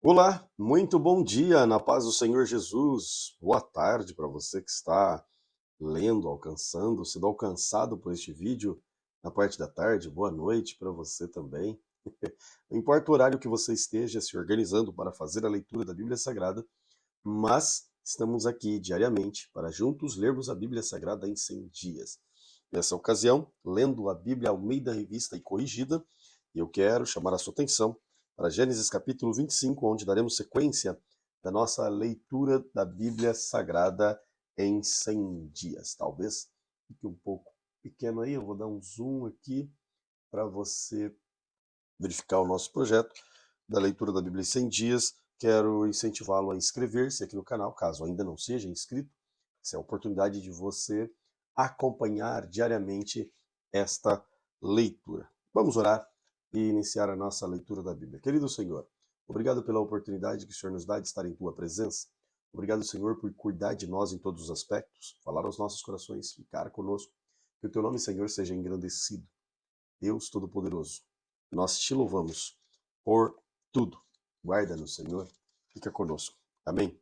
Olá, muito bom dia, na paz do Senhor Jesus. Boa tarde para você que está lendo, sendo alcançado por este vídeo na parte da tarde. Boa noite para você também. Não importa o horário que você esteja se organizando para fazer a leitura da Bíblia Sagrada, mas estamos aqui diariamente para juntos lermos a Bíblia Sagrada em 100 dias. Nessa ocasião, lendo a Bíblia Almeida Revista e Corrigida, eu quero chamar a sua atenção para Gênesis capítulo 25, onde daremos sequência da nossa leitura da Bíblia Sagrada em 100 dias. Talvez fique um pouco pequeno aí, eu vou dar um zoom aqui para você verificar o nosso projeto da leitura da Bíblia em 100 dias. Quero incentivá-lo a inscrever-se aqui no canal, caso ainda não seja inscrito. Essa é a oportunidade de você acompanhar diariamente esta leitura. Vamos orar e iniciar a nossa leitura da Bíblia. Querido Senhor, obrigado pela oportunidade que o Senhor nos dá de estar em Tua presença. Obrigado, Senhor, por cuidar de nós em todos os aspectos, falar aos nossos corações, ficar conosco. Que o Teu nome, Senhor, seja engrandecido. Deus Todo-Poderoso, nós te louvamos por tudo. Guarda-nos, Senhor, fica conosco. Amém.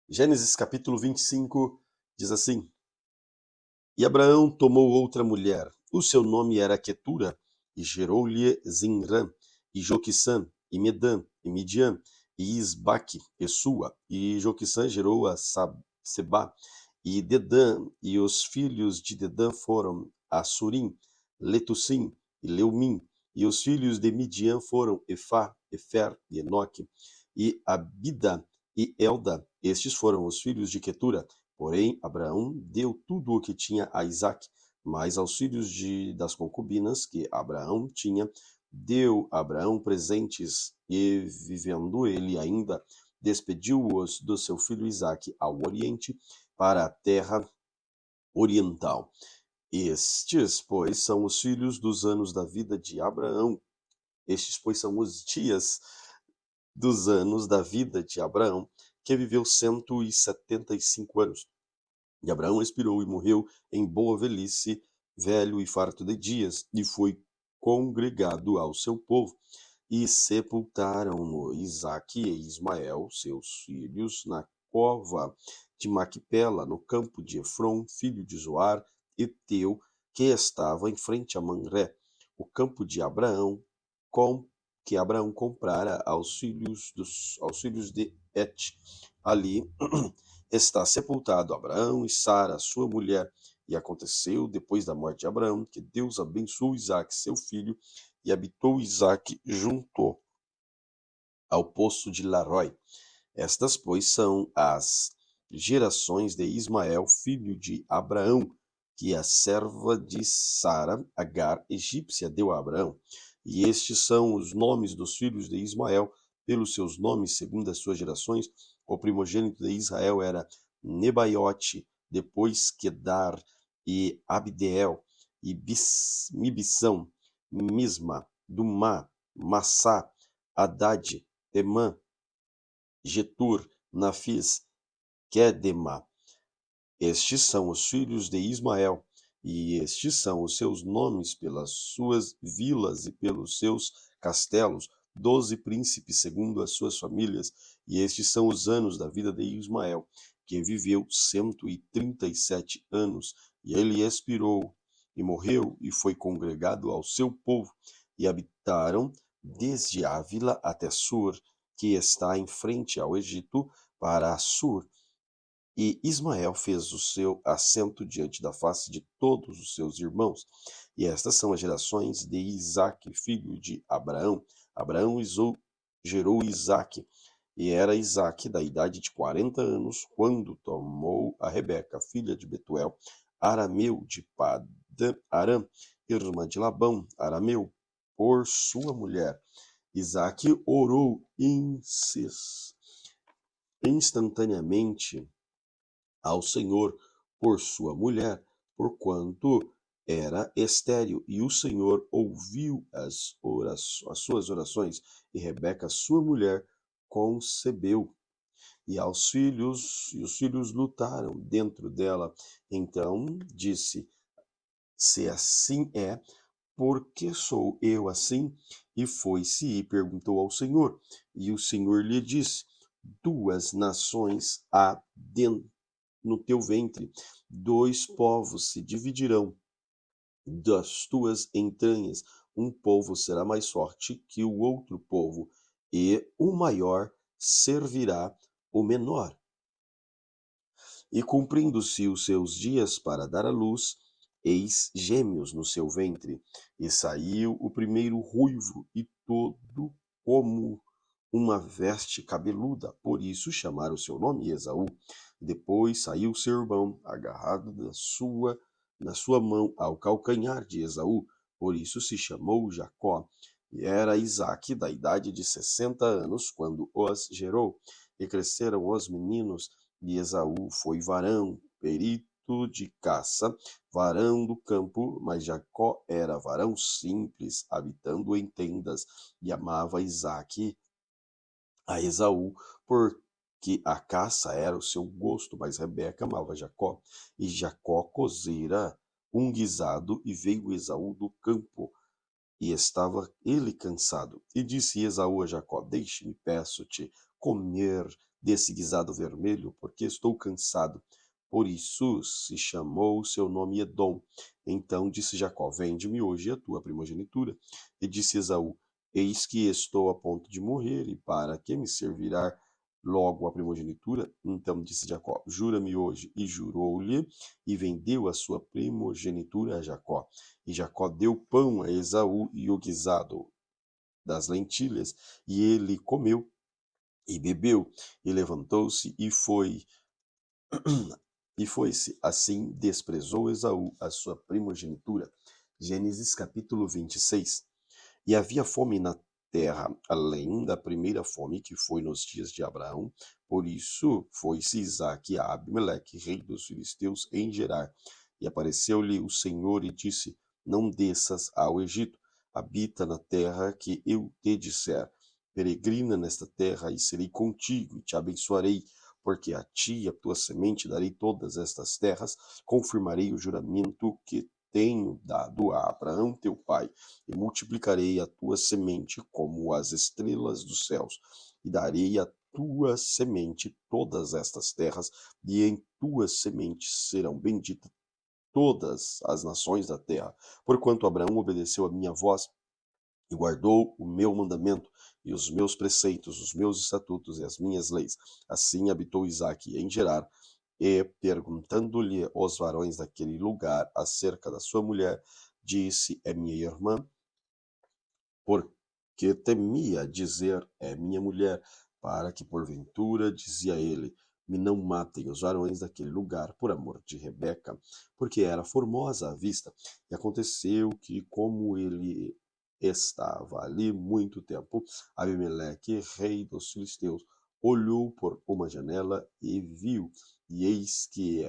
Gênesis capítulo 25 diz assim: E Abraão tomou outra mulher, o seu nome era Quetura, e gerou-lhe Zinrã, e Joquissã, e Medã, e Midian, e Isbaque, e Sua, e Joquissã gerou a Sebá, e Dedã, e os filhos de Dedã foram Assurim, Letussim e Leumim, e os filhos de Midian foram Efá, Efer e Enoque, e Abida e Elda. Estes foram os filhos de Quetura. Porém, Abraão deu tudo o que tinha a Isaque, mas aos filhos das concubinas que Abraão tinha, deu Abraão presentes, e, vivendo ele ainda, despediu-os do seu filho Isaque ao oriente, para a terra oriental. Estes, pois, são os filhos dos anos da vida de Abraão. Estes, pois, são os dias dos anos da vida de Abraão, que viveu 175 anos. E Abraão expirou e morreu em boa velhice, velho e farto de dias, e foi congregado ao seu povo. E sepultaram-no Isaque e Ismael, seus filhos, na cova de Maquipela, no campo de Efron, filho de Zoar, Eteu, que estava em frente a Manré, o campo de Abraão, que Abraão comprara aos filhos de Et. Ali está sepultado Abraão e Sara, sua mulher. E aconteceu, depois da morte de Abraão, que Deus abençoou Isaque, seu filho, e habitou Isaque junto ao poço de Larói. Estas, pois, são as gerações de Ismael, filho de Abraão, que a serva de Sara, Agar, egípcia, deu a Abraão. E estes são os nomes dos filhos de Ismael, pelos seus nomes, segundo as suas gerações. O primogênito de Israel era Nebaiote, depois Quedar, e Abdeel, e Mibissão, Misma, Dumá, Massá, Haddad, Temã, Getur, Nafis, Quedema. Estes são os filhos de Ismael, e estes são os seus nomes pelas suas vilas e pelos seus castelos, 12 príncipes segundo as suas famílias, e estes são os anos da vida de Ismael, que viveu 137 anos, e ele expirou, e morreu, e foi congregado ao seu povo, e habitaram desde Ávila até Sur, que está em frente ao Egito, para Assur. E Ismael fez o seu assento diante da face de todos os seus irmãos. E estas são as gerações de Isaque, filho de Abraão. Abraão gerou Isaque, e era Isaque da idade de 40 anos, quando tomou a Rebeca, filha de Betuel, arameu de Padã Aram, irmã de Labão, arameu, por sua mulher. Isaque orou instantaneamente ao Senhor por sua mulher, porquanto era estéril, e o Senhor ouviu as suas orações, e Rebeca, sua mulher, concebeu. E os filhos lutaram dentro dela. Então disse: Se assim é, por que sou eu assim? E foi-se e perguntou ao Senhor. E o Senhor lhe disse: duas nações há no teu ventre, dois povos se dividirão das tuas entranhas. Um povo será mais forte que o outro povo, e o maior servirá o menor. E cumprindo-se os seus dias para dar à luz, eis gêmeos no seu ventre. E saiu o primeiro ruivo e todo como uma veste cabeluda, por isso chamaram o seu nome Esaú. Depois saiu seu irmão, agarrado na sua mão ao calcanhar de Esaú, por isso se chamou Jacó. E era Isaque da idade de 60 anos, quando os gerou. E cresceram os meninos, e Esaú foi varão, perito de caça, varão do campo, mas Jacó era varão simples, habitando em tendas, e amava Isaque a Esaú, porque a caça era o seu gosto, mas Rebeca amava Jacó. E Jacó cozera um guisado, e veio Esaú do campo, e estava ele cansado. E disse Esaú a Jacó: deixe-me, peço-te, comer desse guisado vermelho, porque estou cansado. Por isso se chamou o seu nome Edom. Então disse Jacó: vende-me hoje a tua primogenitura. E disse Esaú: eis que estou a ponto de morrer, e para que me servirá logo a primogenitura? Então disse Jacó: jura-me hoje. E jurou-lhe, e vendeu a sua primogenitura a Jacó. E Jacó deu pão a Esaú e o guisado das lentilhas, e ele comeu e bebeu, e levantou-se e foi, e foi-se. Assim desprezou Esaú a sua primogenitura. Gênesis capítulo 26. E havia fome na terra, além da primeira fome que foi nos dias de Abraão. Por isso foi-se Isaque a Abimeleque, rei dos filisteus, em Gerar. E apareceu-lhe o Senhor e disse: não desças ao Egito, habita na terra que eu te disser. Peregrina nesta terra, e serei contigo, e te abençoarei, porque a ti e a tua semente darei todas estas terras, confirmarei o juramento que tenho dado a Abraão teu pai, e multiplicarei a tua semente como as estrelas dos céus, e darei a tua semente todas estas terras, e em tua semente serão benditas todas as nações da terra. Porquanto Abraão obedeceu a minha voz e guardou o meu mandamento e os meus preceitos, os meus estatutos e as minhas leis. Assim habitou Isaque em Gerar, e perguntando-lhe os varões daquele lugar acerca da sua mulher, disse: é minha irmã, porque temia dizer: é minha mulher, para que porventura, dizia ele, me não matem os varões daquele lugar por amor de Rebeca, porque era formosa à vista. E aconteceu que, como ele estava ali muito tempo, Abimeleque, rei dos filisteus, olhou por uma janela e viu, e eis que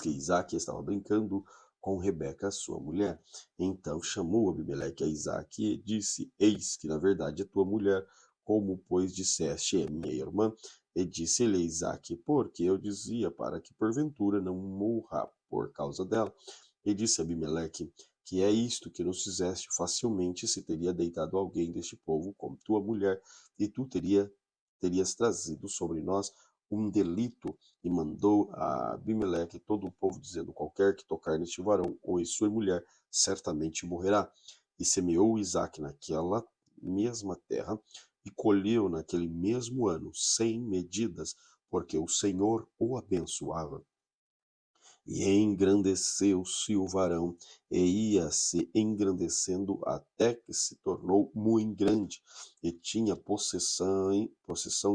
Isaque estava brincando com Rebeca, sua mulher. Então chamou Abimeleque a Isaque e disse: eis que na verdade é tua mulher, como pois disseste é minha irmã. E disse-lhe Isaque: porque eu dizia, para que porventura não morra por causa dela. E disse Abimeleque: que é isto que nos fizeste facilmente, se teria deitado alguém deste povo como tua mulher, e tu terias trazido sobre nós um delito. E mandou a Abimeleque todo o povo, dizendo: qualquer que tocar neste varão ou em sua mulher, certamente morrerá. E semeou Isaque naquela mesma terra, e colheu naquele mesmo ano 100 medidas, porque o Senhor o abençoava. E engrandeceu-se o varão, e ia se engrandecendo até que se tornou muito grande, e tinha possessão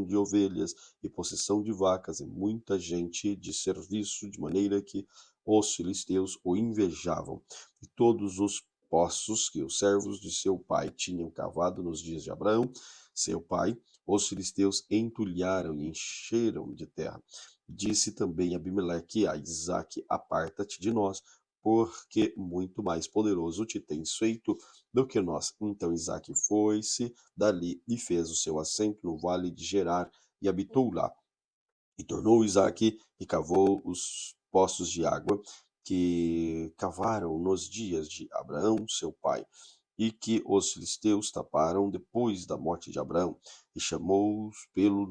de ovelhas, e possessão de vacas, e muita gente de serviço, de maneira que os filisteus o invejavam. E todos os poços que os servos de seu pai tinham cavado nos dias de Abraão, seu pai, os filisteus entulharam e encheram de terra. Disse também Abimeleque a Isaque: aparta-te de nós, porque muito mais poderoso te tens feito do que nós. Então Isaque foi-se dali e fez o seu assento no vale de Gerar, e habitou lá. E tornou Isaque e cavou os poços de água, que cavaram nos dias de Abraão, seu pai, e que os filisteus taparam depois da morte de Abraão, e chamou-os pelos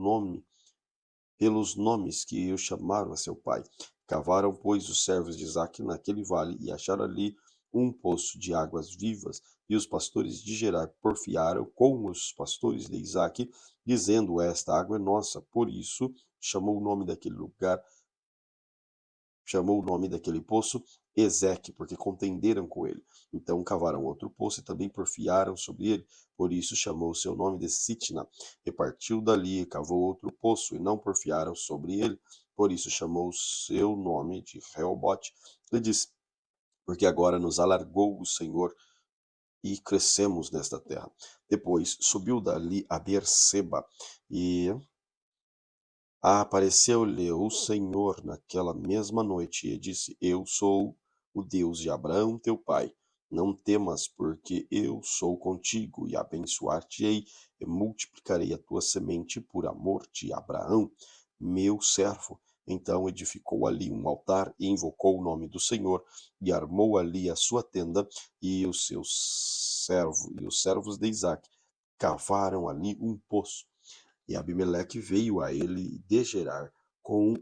nomes que o chamaram a seu pai. Cavaram, pois, os servos de Isaque naquele vale, e acharam ali um poço de águas vivas, e os pastores de Gerar porfiaram com os pastores de Isaque, dizendo: esta água é nossa. Por isso chamou o nome daquele poço Ezeque, porque contenderam com ele. Então cavaram outro poço e também porfiaram sobre ele, por isso chamou o seu nome de Sitna. E partiu dali e cavou outro poço, e não porfiaram sobre ele, por isso chamou o seu nome de Reobote. E disse: porque agora nos alargou o Senhor e crescemos nesta terra. Depois subiu dali a Beerseba, e apareceu-lhe o Senhor naquela mesma noite e disse: eu sou o Deus de Abraão teu pai. Não temas, porque eu sou contigo, e abençoar-te-ei, e multiplicarei a tua semente por amor de Abraão, meu servo. Então edificou ali um altar e invocou o nome do Senhor, e armou ali a sua tenda, e os servos de Isaque cavaram ali um poço. E Abimeleque veio a ele de Gerar com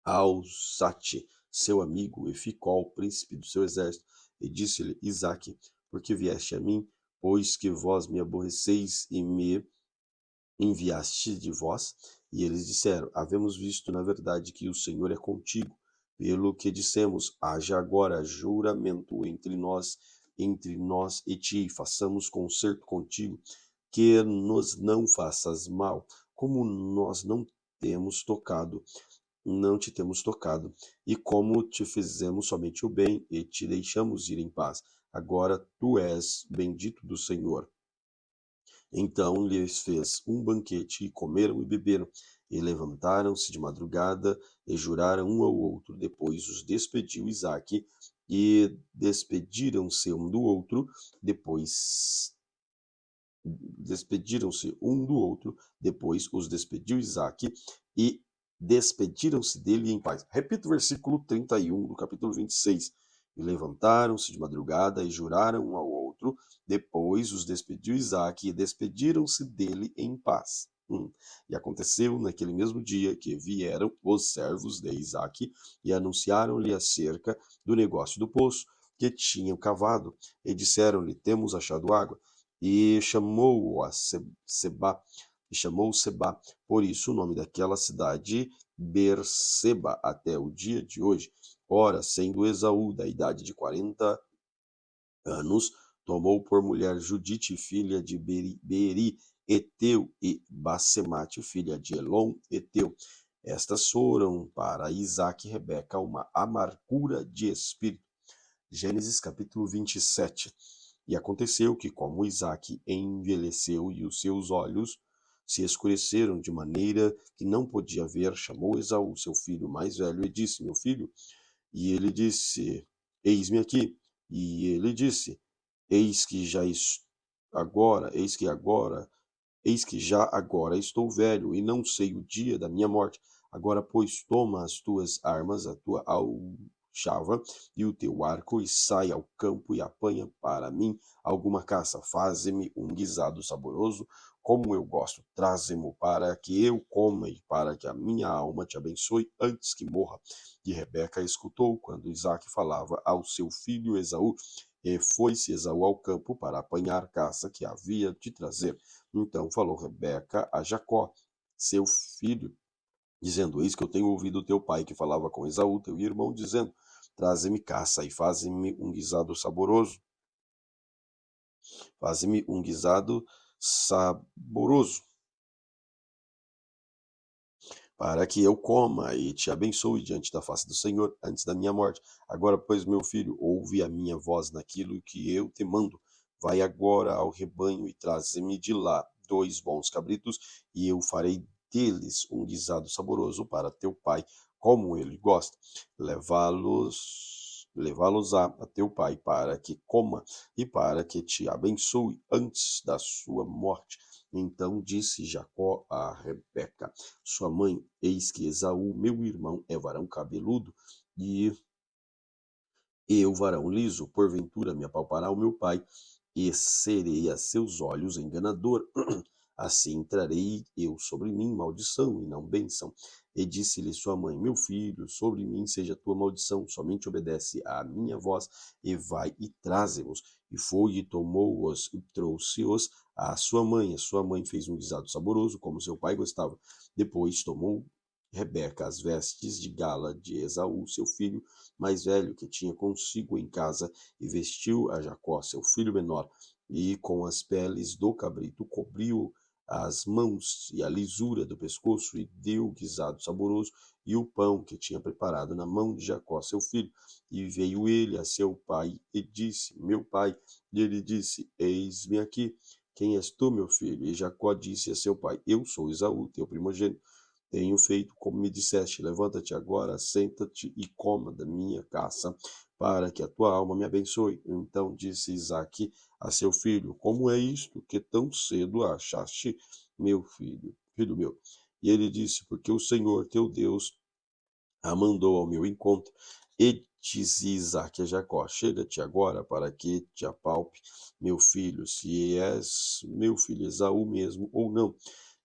Alzate, seu amigo, e Ficol, príncipe do seu exército, e disse-lhe: Isaque, por que vieste a mim? Pois que vós me aborreceis e me enviaste de vós? E eles disseram: havemos visto na verdade que o Senhor é contigo, pelo que dissemos: haja agora juramento entre nós e ti, façamos concerto contigo, que nos não faças mal, como nós não te temos tocado, e como te fizemos somente o bem, e te deixamos ir em paz. Agora tu és bendito do Senhor. Então lhes fez um banquete, e comeram e beberam, e levantaram-se de madrugada, e juraram um ao outro. Depois os despediu Isaque, e despediram-se um do outro. Depois os despediu Isaque, e despediram-se dele em paz. Repita o versículo 31 do capítulo 26. E levantaram-se de madrugada e juraram um ao outro. Depois os despediu Isaque, e despediram-se dele em paz. E aconteceu naquele mesmo dia que vieram os servos de Isaque e anunciaram-lhe acerca do negócio do poço que tinham cavado, e disseram-lhe: temos achado água. E chamou Seba, por isso o nome daquela cidade Berseba até o dia de hoje. Ora, sendo Esaú da idade de 40 anos, tomou por mulher Judite, filha de Beri, Eteu, e Basemate, filha de Elon, Eteu. Estas foram para Isaque e Rebeca uma amargura de espírito. Gênesis capítulo 27. E aconteceu que, como Isaque envelheceu e os seus olhos se escureceram de maneira que não podia ver, chamou Esaú, seu filho mais velho, e disse: meu filho. E ele disse: eis-me aqui. E ele disse: eis que já agora, eis que agora Eis que já agora estou velho, e não sei o dia da minha morte. Agora, pois, toma as tuas armas, a tua alchava e o teu arco, e sai ao campo e apanha para mim alguma caça. Faze-me um guisado saboroso, como eu gosto. Traze-mo para que eu coma e para que a minha alma te abençoe antes que morra. E Rebeca escutou quando Isaque falava ao seu filho Esaú, e foi-se Esaú ao campo para apanhar caça que havia de trazer. Então falou Rebeca a Jacó, seu filho, dizendo: eis que eu tenho ouvido teu pai que falava com Esaú, teu irmão, dizendo: traze-me caça e faze-me um guisado saboroso. Faze-me um guisado saboroso, para que eu coma e te abençoe diante da face do Senhor antes da minha morte. Agora, pois, meu filho, ouve a minha voz naquilo que eu te mando. Vai agora ao rebanho e traze-me de lá 2 bons cabritos, e eu farei deles um guisado saboroso para teu pai, como ele gosta. Levá-los a teu pai para que coma e para que te abençoe antes da sua morte. Então disse Jacó a Rebeca, sua mãe: eis que Esaú, meu irmão, é varão cabeludo, E eu, varão liso, porventura me apalpará o meu pai, e serei a seus olhos enganador. Assim trarei eu sobre mim maldição e não bênção. E disse-lhe sua mãe: Meu filho, sobre mim seja a tua maldição, somente obedece à minha voz, e vai e traze-os. E foi e tomou-os e trouxe-os à sua mãe. A sua mãe fez um guisado saboroso, como seu pai gostava. Depois tomou Rebeca as vestes de gala de Esaú, seu filho mais velho, que tinha consigo em casa, e vestiu a Jacó, seu filho menor, e com as peles do cabrito cobriu as mãos e a lisura do pescoço, e deu o guisado saboroso e o pão que tinha preparado na mão de Jacó, seu filho. E veio ele a seu pai e disse: Meu pai. E ele disse: Eis-me aqui. Quem és tu, meu filho? E Jacó disse a seu pai: Eu sou Esaú, teu primogênito. Tenho feito como me disseste: levanta-te agora, senta-te e coma da minha caça, para que a tua alma me abençoe. Então disse Isaque a seu filho: Como é isto que tão cedo achaste, meu filho, filho meu? E ele disse: Porque o Senhor teu Deus a mandou ao meu encontro. E disse Isaque a Jacó: Chega-te agora para que te apalpe, meu filho, se és meu filho Esaú mesmo ou não.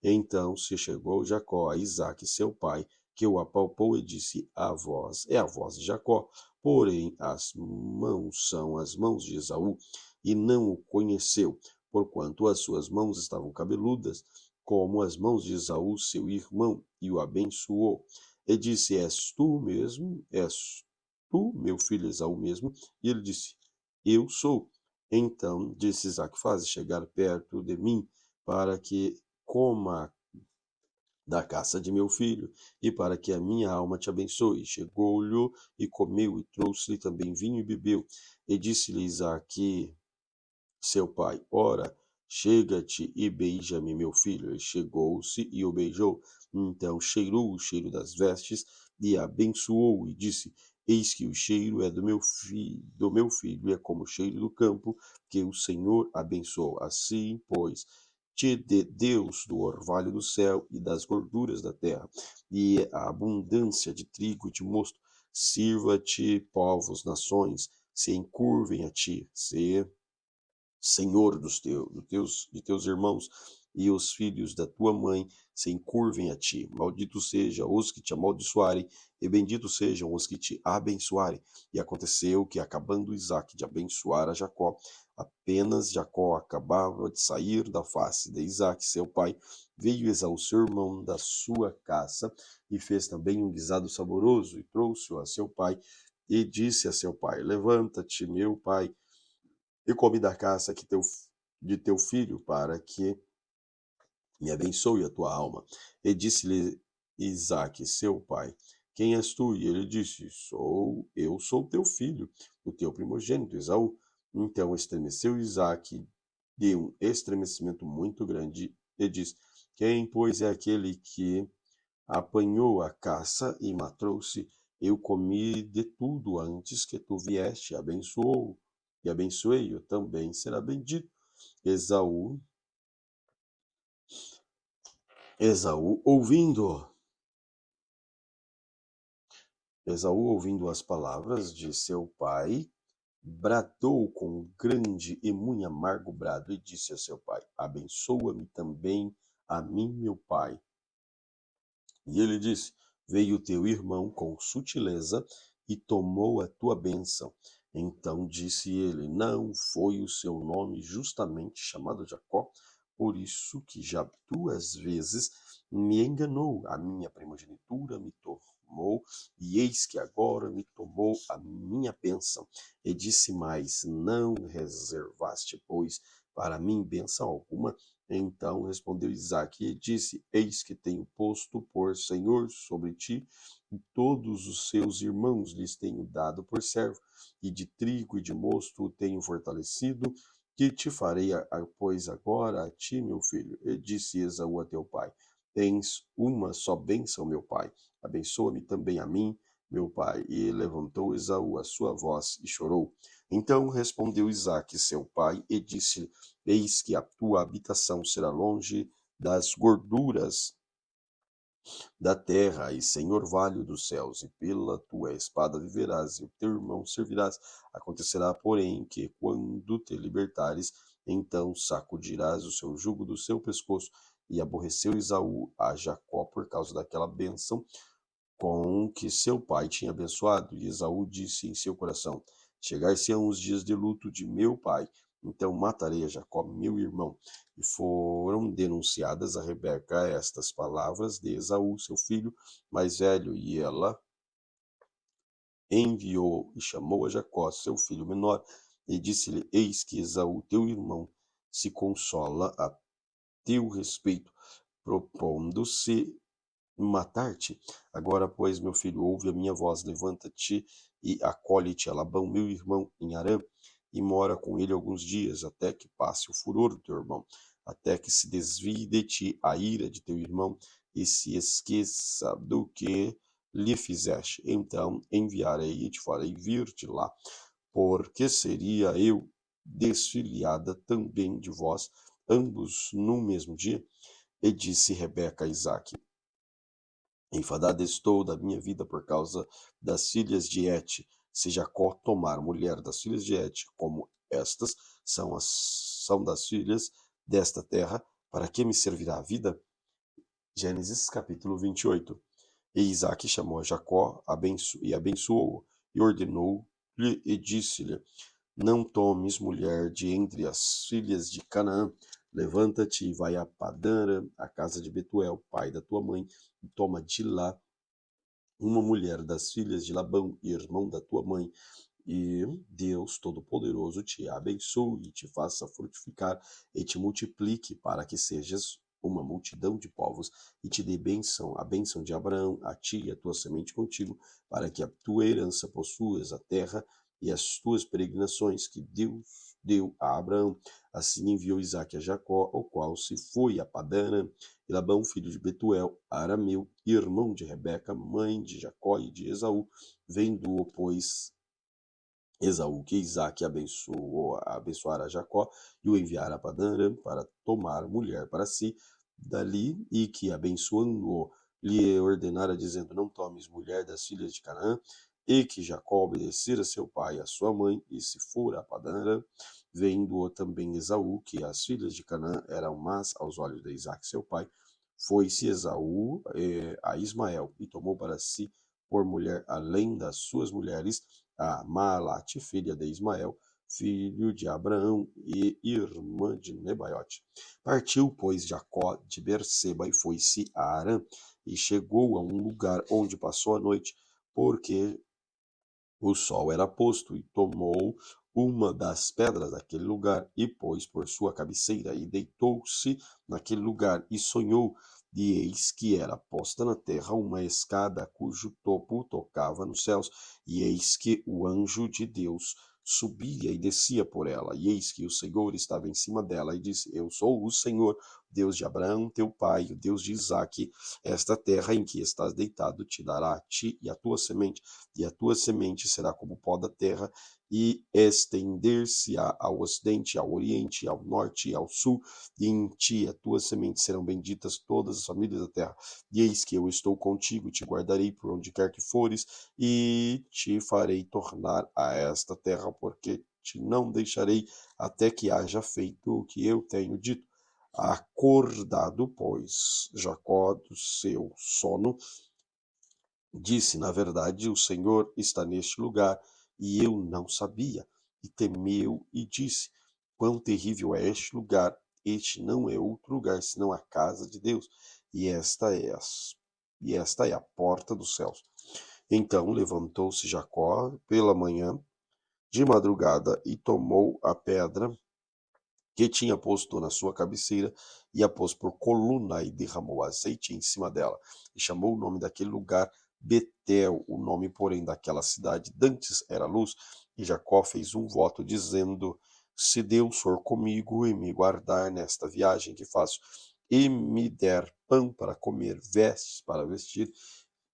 Então se chegou Jacó a Isaque, seu pai, que o apalpou e disse: A voz é a voz de Jacó, porém as mãos são as mãos de Esaú, e não o conheceu, porquanto as suas mãos estavam cabeludas, como as mãos de Esaú, seu irmão, e o abençoou. E disse: És tu mesmo? És tu, meu filho Esaú mesmo? E ele disse: Eu sou. Então disse Isaque: Faze chegar perto de mim, para que coma da caça de meu filho, e para que a minha alma te abençoe. Chegou-lhe e comeu, e trouxe-lhe também vinho e bebeu. E disse-lhe Isaque, seu pai: Ora, chega-te e beija-me, meu filho. E chegou-se e o beijou. Então cheirou o cheiro das vestes e abençoou e disse: Eis que o cheiro é do meu filho, é como o cheiro do campo que o Senhor abençoou. Assim, pois, te dê Deus do orvalho do céu e das gorduras da terra, e a abundância de trigo e de mosto, sirva-te povos, nações, se encurvem a ti, se Senhor de teus irmãos, e os filhos da tua mãe se encurvem a ti. Malditos sejam os que te amaldiçoarem, e benditos sejam os que te abençoarem. E aconteceu que, acabando Isaque de abençoar a Jacó, apenas Jacó acabava de sair da face de Isaque, seu pai, veio Esaú, seu irmão, da sua caça, e fez também um guisado saboroso, e trouxe-o a seu pai, e disse a seu pai: Levanta-te, meu pai, e come da caça de teu filho, para que me abençoe a tua alma. E disse-lhe Isaque, seu pai: Quem és tu? E ele disse: Eu sou teu filho, o teu primogênito, Esaú. Então estremeceu Isaque de um estremecimento muito grande e disse: Quem, pois, é aquele que apanhou a caça e matou-se? Eu comi de tudo antes que tu vieste, abençoou e abençoei-o, também será bendito. Esaú, Esaú ouvindo, Esaú ouvindo as palavras de seu pai, bradou com grande e muito amargo brado e disse a seu pai: Abençoa-me também a mim, meu pai. E ele disse: Veio teu irmão com sutileza e tomou a tua bênção. Então disse ele: Não foi o seu nome justamente chamado Jacó? Por isso que já 2 vezes me enganou, a minha primogenitura me tomou, e eis que agora me tomou a minha bênção. E disse mais: Não reservaste, pois, para mim bênção alguma? Então respondeu Isaque e disse: Eis que tenho posto por senhor sobre ti, e todos os seus irmãos lhes tenho dado por servo, e de trigo e de mosto o tenho fortalecido, que te farei, pois agora a ti, meu filho. E disse Esaú a teu pai: Tens uma só bênção, meu pai. Abençoa-me também a mim, meu pai. E levantou Esaú a sua voz e chorou. Então respondeu Isaque, seu pai, e disse: Eis que a tua habitação será longe das gorduras da terra, e Senhor vale dos céus, e pela tua espada viverás, e o teu irmão servirás. Acontecerá, porém, que quando te libertares, então sacudirás o seu jugo do seu pescoço. E aborreceu Esaú a Jacó por causa daquela bênção com que seu pai tinha abençoado. E Esaú disse em seu coração: chegar-se-ão os dias de luto de meu pai, então matarei a Jacó, meu irmão. E foram denunciadas a Rebeca estas palavras de Esaú, seu filho mais velho, e ela enviou e chamou a Jacó, seu filho menor, e disse-lhe: eis que Esaú, teu irmão, se consola a teu respeito, propondo-se matar-te. Agora, pois, meu filho, ouve a minha voz, levanta-te e acolhe-te a Labão, meu irmão, em Harã, e mora com ele alguns dias, até que passe o furor do teu irmão, até que se desvie de ti a ira de teu irmão, e se esqueça do que lhe fizeste. Então enviarei e te farei vir de lá, porque seria eu desfiliada também de vós, ambos no mesmo dia. E disse Rebeca a Isaque: enfadada estou da minha vida por causa das filhas de Et. Se Jacó tomar mulher das filhas de Et, como estas são das filhas desta terra, para que me servirá a vida? Gênesis capítulo 28. E Isaque chamou a Jacó e abençoou-o, e ordenou-lhe e disse-lhe: não tomes mulher de entre as filhas de Canaã. Levanta-te e vai a Padã, a casa de Betuel, pai da tua mãe, e toma de lá uma mulher das filhas de Labão, irmão da tua mãe, e Deus Todo-Poderoso te abençoe e te faça frutificar e te multiplique para que sejas uma multidão de povos e te dê bênção, a bênção de Abraão, a ti e a tua semente contigo, para que a tua herança possuas a terra e as tuas peregrinações que Deus deu a Abraão. Assim enviou Isaque a Jacó, o qual se foi a Padã, e Labão, filho de Betuel, arameu, irmão de Rebeca, mãe de Jacó e de Esaú, vendo-o, pois, Esaú que Isaque abençoara Jacó e o enviara a Padã para tomar mulher para si dali, e que abençoando-o lhe ordenara dizendo: não tomes mulher das filhas de Canaã, e que Jacó obedecera seu pai e a sua mãe e se fora a Padã, vendo-o também Esaú que as filhas de Canaã eram más aos olhos de Isaque seu pai, foi-se Esaú a Ismael e tomou para si por mulher além das suas mulheres a Maalate, filha de Ismael, filho de Abraão e irmã de Nebaiote. Partiu, pois, Jacó de Berseba e foi-se a Harã, e chegou a um lugar onde passou a noite, porque o sol era posto, e tomou uma das pedras daquele lugar e pôs por sua cabeceira, e deitou-se naquele lugar e sonhou. E eis que era posta na terra uma escada cujo topo tocava nos céus, e eis que o anjo de Deus subia e descia por ela, e eis que o Senhor estava em cima dela, e disse: eu sou o Senhor, Deus de Abraão, teu pai, o Deus de Isaque. Esta terra em que estás deitado te dará a ti e a tua semente, e a tua semente será como o pó da terra, e estender-se-á ao ocidente, ao oriente, ao norte e ao sul, e em ti a tua semente serão benditas todas as famílias da terra. E eis que eu estou contigo, te guardarei por onde quer que fores, e te farei tornar a esta terra, porque te não deixarei até que haja feito o que eu tenho dito. Acordado, pois, Jacó do seu sono, disse: na verdade, o Senhor está neste lugar, e eu não sabia. E temeu e disse: quão terrível é este lugar! Este não é outro lugar senão a casa de Deus, e esta é a porta dos céus. Então levantou-se Jacó pela manhã, de madrugada, e tomou a pedra que tinha posto na sua cabeceira, e a pôs por coluna, e derramou azeite em cima dela, e chamou o nome daquele lugar Betel. O nome, porém, daquela cidade dantes era Luz. E Jacó fez um voto, dizendo: se Deus for comigo e me guardar nesta viagem que faço, e me der pão para comer, vestes para vestir,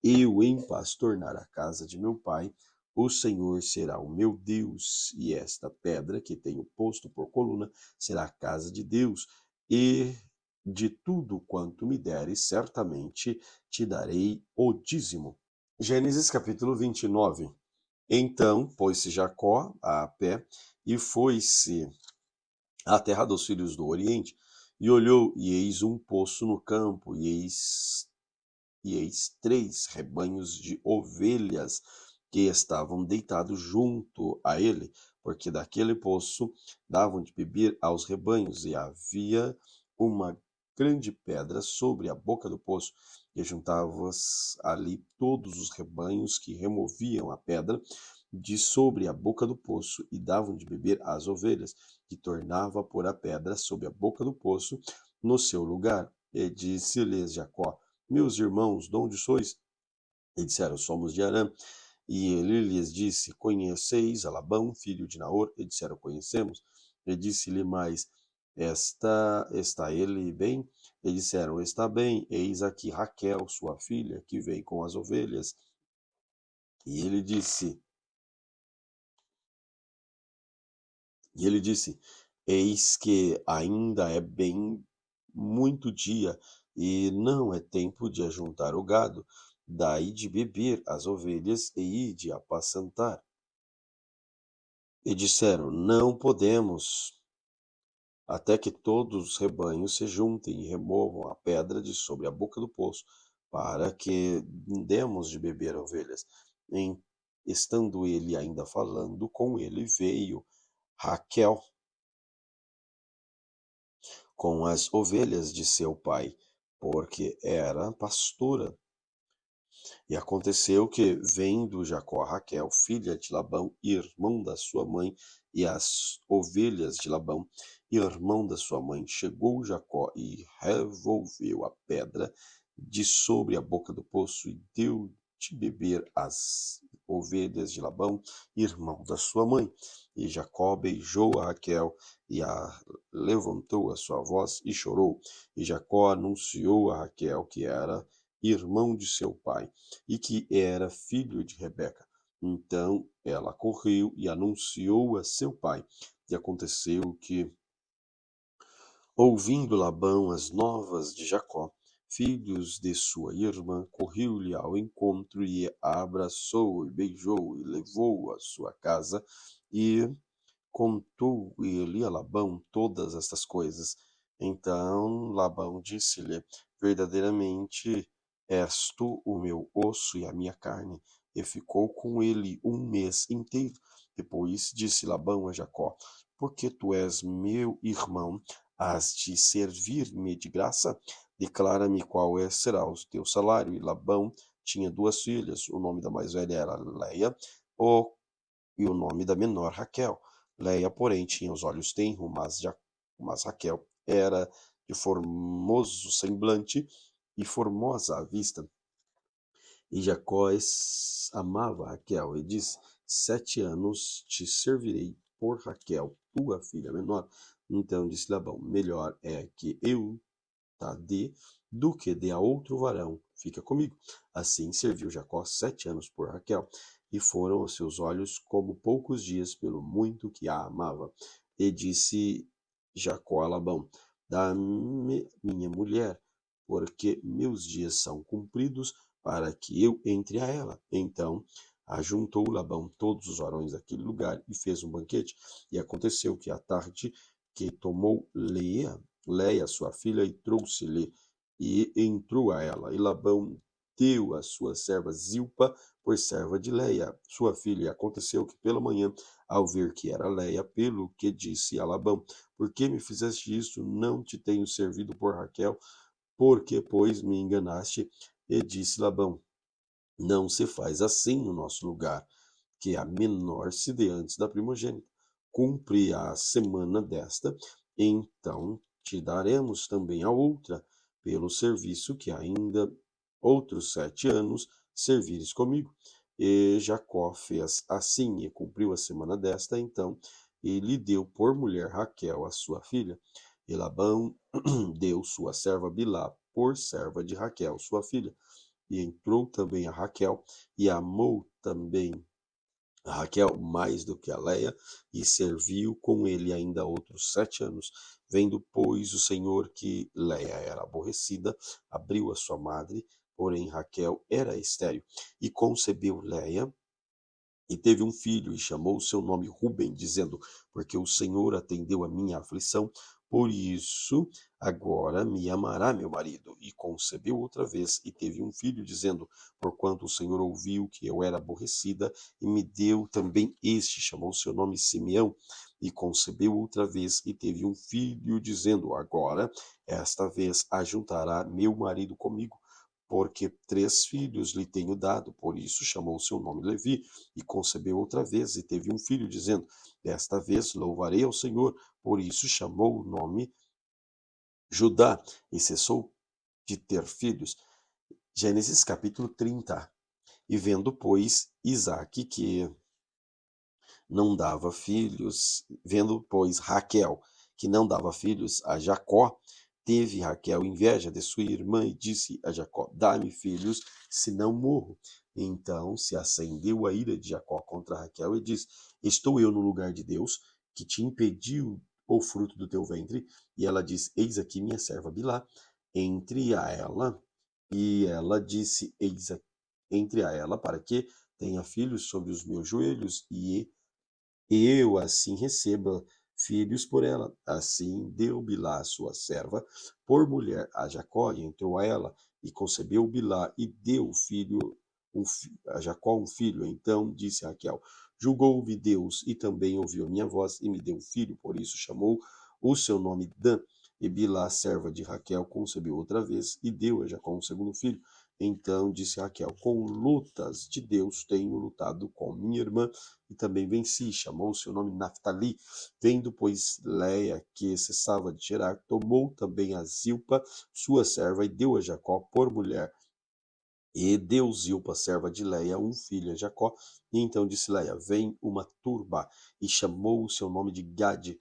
eu em paz tornar a casa de meu pai, o Senhor será o meu Deus, e esta pedra que tenho posto por coluna será a casa de Deus. E de tudo quanto me deres, certamente te darei o dízimo. Gênesis capítulo 29. Então pôs-se Jacó a pé e foi-se à terra dos filhos do Oriente, e olhou, e eis um poço no campo, e eis 3 rebanhos de ovelhas que estavam deitados junto a ele, porque daquele poço davam de beber aos rebanhos, e havia uma grande pedra sobre a boca do poço, e juntavam-se ali todos os rebanhos que removiam a pedra de sobre a boca do poço, e davam de beber às ovelhas, e tornava a pôr a pedra sobre a boca do poço no seu lugar. E disse-lhes Jacó: meus irmãos, de onde sois? E disseram: somos de Harã. E ele lhes disse: conheceis a Labão, filho de Naor? E disseram: conhecemos. E disse-lhe mais: está ele bem? E disseram: está bem. Eis aqui Raquel, sua filha, que vem com as ovelhas. E ele disse: eis que ainda é bem muito dia, e não é tempo de ajuntar o gado. Dai de beber às ovelhas e ide apacentar. E disseram: não podemos, até que todos os rebanhos se juntem e removam a pedra de sobre a boca do poço, para que demos de beber a ovelhas. Estando ele ainda falando com ele, veio Raquel com as ovelhas de seu pai, porque era pastora. E aconteceu que, vendo Jacó Raquel, filha de Labão, irmão da sua mãe, e as ovelhas de Labão, irmão da sua mãe, chegou Jacó e revolveu a pedra de sobre a boca do poço e deu de beber às ovelhas de Labão, irmão da sua mãe. E Jacó beijou a Raquel e levantou a sua voz e chorou. E Jacó anunciou a Raquel que era irmão de seu pai, e que era filho de Rebeca. Então ela correu e anunciou a seu pai. E aconteceu que, ouvindo Labão as novas de Jacó, filhos de sua irmã, correu-lhe ao encontro e a abraçou e beijou e levou à sua casa, e contou ele a Labão todas estas coisas. Então Labão disse-lhe: verdadeiramente és tu o meu osso e a minha carne. E ficou com ele um mês inteiro. Depois disse Labão a Jacó: porque tu és meu irmão, has de servir-me de graça? Declara-me qual será o teu salário. E Labão tinha 2 filhas. O nome da mais velha era Leia, e o nome da menor Raquel. Leia, porém, tinha os olhos tenros, mas Raquel era de formoso semblante e formosa à vista. E Jacó amava Raquel e disse: 7 anos te servirei por Raquel, tua filha menor. Então disse Labão: melhor é que eu tá do que dê a outro varão, fica comigo. Assim serviu Jacó 7 anos por Raquel, e foram os seus olhos como poucos dias, pelo muito que a amava. E disse Jacó a Labão: dá-me minha mulher, porque meus dias são cumpridos, para que eu entre a ela. Então ajuntou Labão todos os varões daquele lugar e fez um banquete. E aconteceu que à tarde que tomou Leia, sua filha, e trouxe-lhe, e entrou a ela. E Labão deu a sua serva Zilpa por serva de Leia, sua filha. E aconteceu que pela manhã, ao ver que era Leia, pelo que disse a Labão: por que me fizeste isto? Não te tenho servido por Raquel, porque, pois, me enganaste. E disse Labão: não se faz assim no nosso lugar, que a menor se dê antes da primogênita. Cumpre a semana desta, então te daremos também a outra, pelo serviço que ainda outros 7 anos servires comigo. E Jacó fez assim, e cumpriu a semana desta, então, e lhe deu por mulher Raquel, a sua filha. E Labão deu sua serva Bilá por serva de Raquel, sua filha. E entrou também a Raquel, e amou também a Raquel mais do que a Leia, e serviu com ele ainda outros 7 anos. Vendo, pois, o Senhor que Leia era aborrecida, abriu a sua madre, porém Raquel era estéril. E concebeu Leia, e teve um filho, e chamou o seu nome Ruben, dizendo: Porque o Senhor atendeu a minha aflição, por isso agora me amará meu marido. E concebeu outra vez, e teve um filho, dizendo: Porquanto o Senhor ouviu que eu era aborrecida, e me deu também este, chamou o seu nome Simeão. E concebeu outra vez, e teve um filho, dizendo: Agora, esta vez, ajuntará meu marido comigo, porque 3 filhos lhe tenho dado. Por isso chamou o seu nome Levi. E concebeu outra vez, e teve um filho, dizendo: Desta vez louvarei ao Senhor. Por isso chamou o nome Judá, e cessou de ter filhos. Gênesis capítulo 30. E vendo, pois, Isaque que não dava filhos, vendo, pois, Raquel que não dava filhos a Jacó, teve Raquel inveja de sua irmã e disse a Jacó: Dá-me filhos, senão morro. Então se acendeu a ira de Jacó contra Raquel e disse: Estou eu no lugar de Deus, que te impediu o fruto do teu ventre? E ela disse: Eis aqui minha serva Bilá. Entre a ela, e ela disse: entre a ela, para que tenha filhos sobre os meus joelhos, e eu assim receba filhos por ela. Assim deu Bilá sua serva por mulher a Jacó, e entrou a ela, e concebeu Bilá, e deu filho a Jacó um filho. Então disse Raquel: Julgou-me Deus, e também ouviu a minha voz, e me deu um filho. Por isso chamou o seu nome Dan. E Bilá, serva de Raquel, concebeu outra vez, e deu a Jacó um segundo filho. Então disse Raquel: Com lutas de Deus tenho lutado com minha irmã, e também venci. Chamou seu nome Naphtali. Vendo, pois, Leia que cessava de gerar, tomou também a Zilpa, sua serva, e deu a Jacó por mulher. E deu Zilpa, serva de Leia, um filho a Jacó. E então disse Leia: Vem uma turba. E chamou o seu nome de Gade.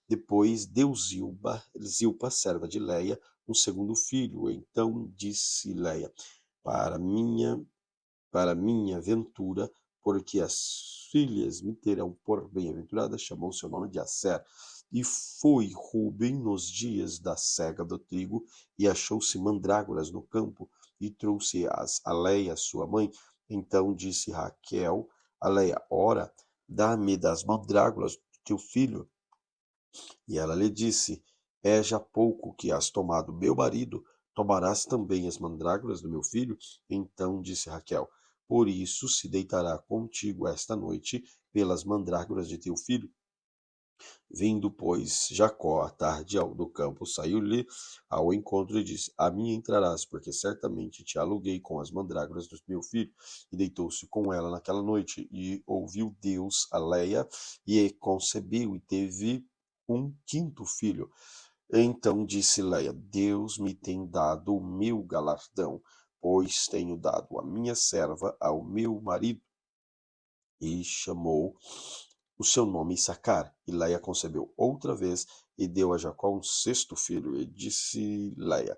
Depois deu Zilpa, serva de Leia, um segundo filho. Então disse Leia: Para minha para minha ventura, porque as filhas me terão por bem-aventurada, chamou seu nome de Asser. E foi Ruben nos dias da cega do trigo, e achou-se mandrágoras no campo, e trouxe-as a Leia, sua mãe. Então disse Raquel a Leia: Ora, dá-me das mandrágoras do teu filho. E ela lhe disse: É já pouco que has tomado meu marido, tomarás também as mandrágoras do meu filho? Então disse Raquel: Por isso se deitará contigo esta noite pelas mandrágoras de teu filho. Vindo, pois, Jacó à tarde do campo, saiu-lhe ao encontro e disse: A mim entrarás, porque certamente te aluguei com as mandrágoras do meu filho. E deitou-se com ela naquela noite. E ouviu Deus a Leia, e concebeu, e teve um quinto filho. Então disse Leia: Deus me tem dado o meu galardão, pois tenho dado a minha serva ao meu marido. E chamou o seu nome Issacar. E Leia concebeu outra vez, e deu a Jacó um sexto filho. E disse Leia: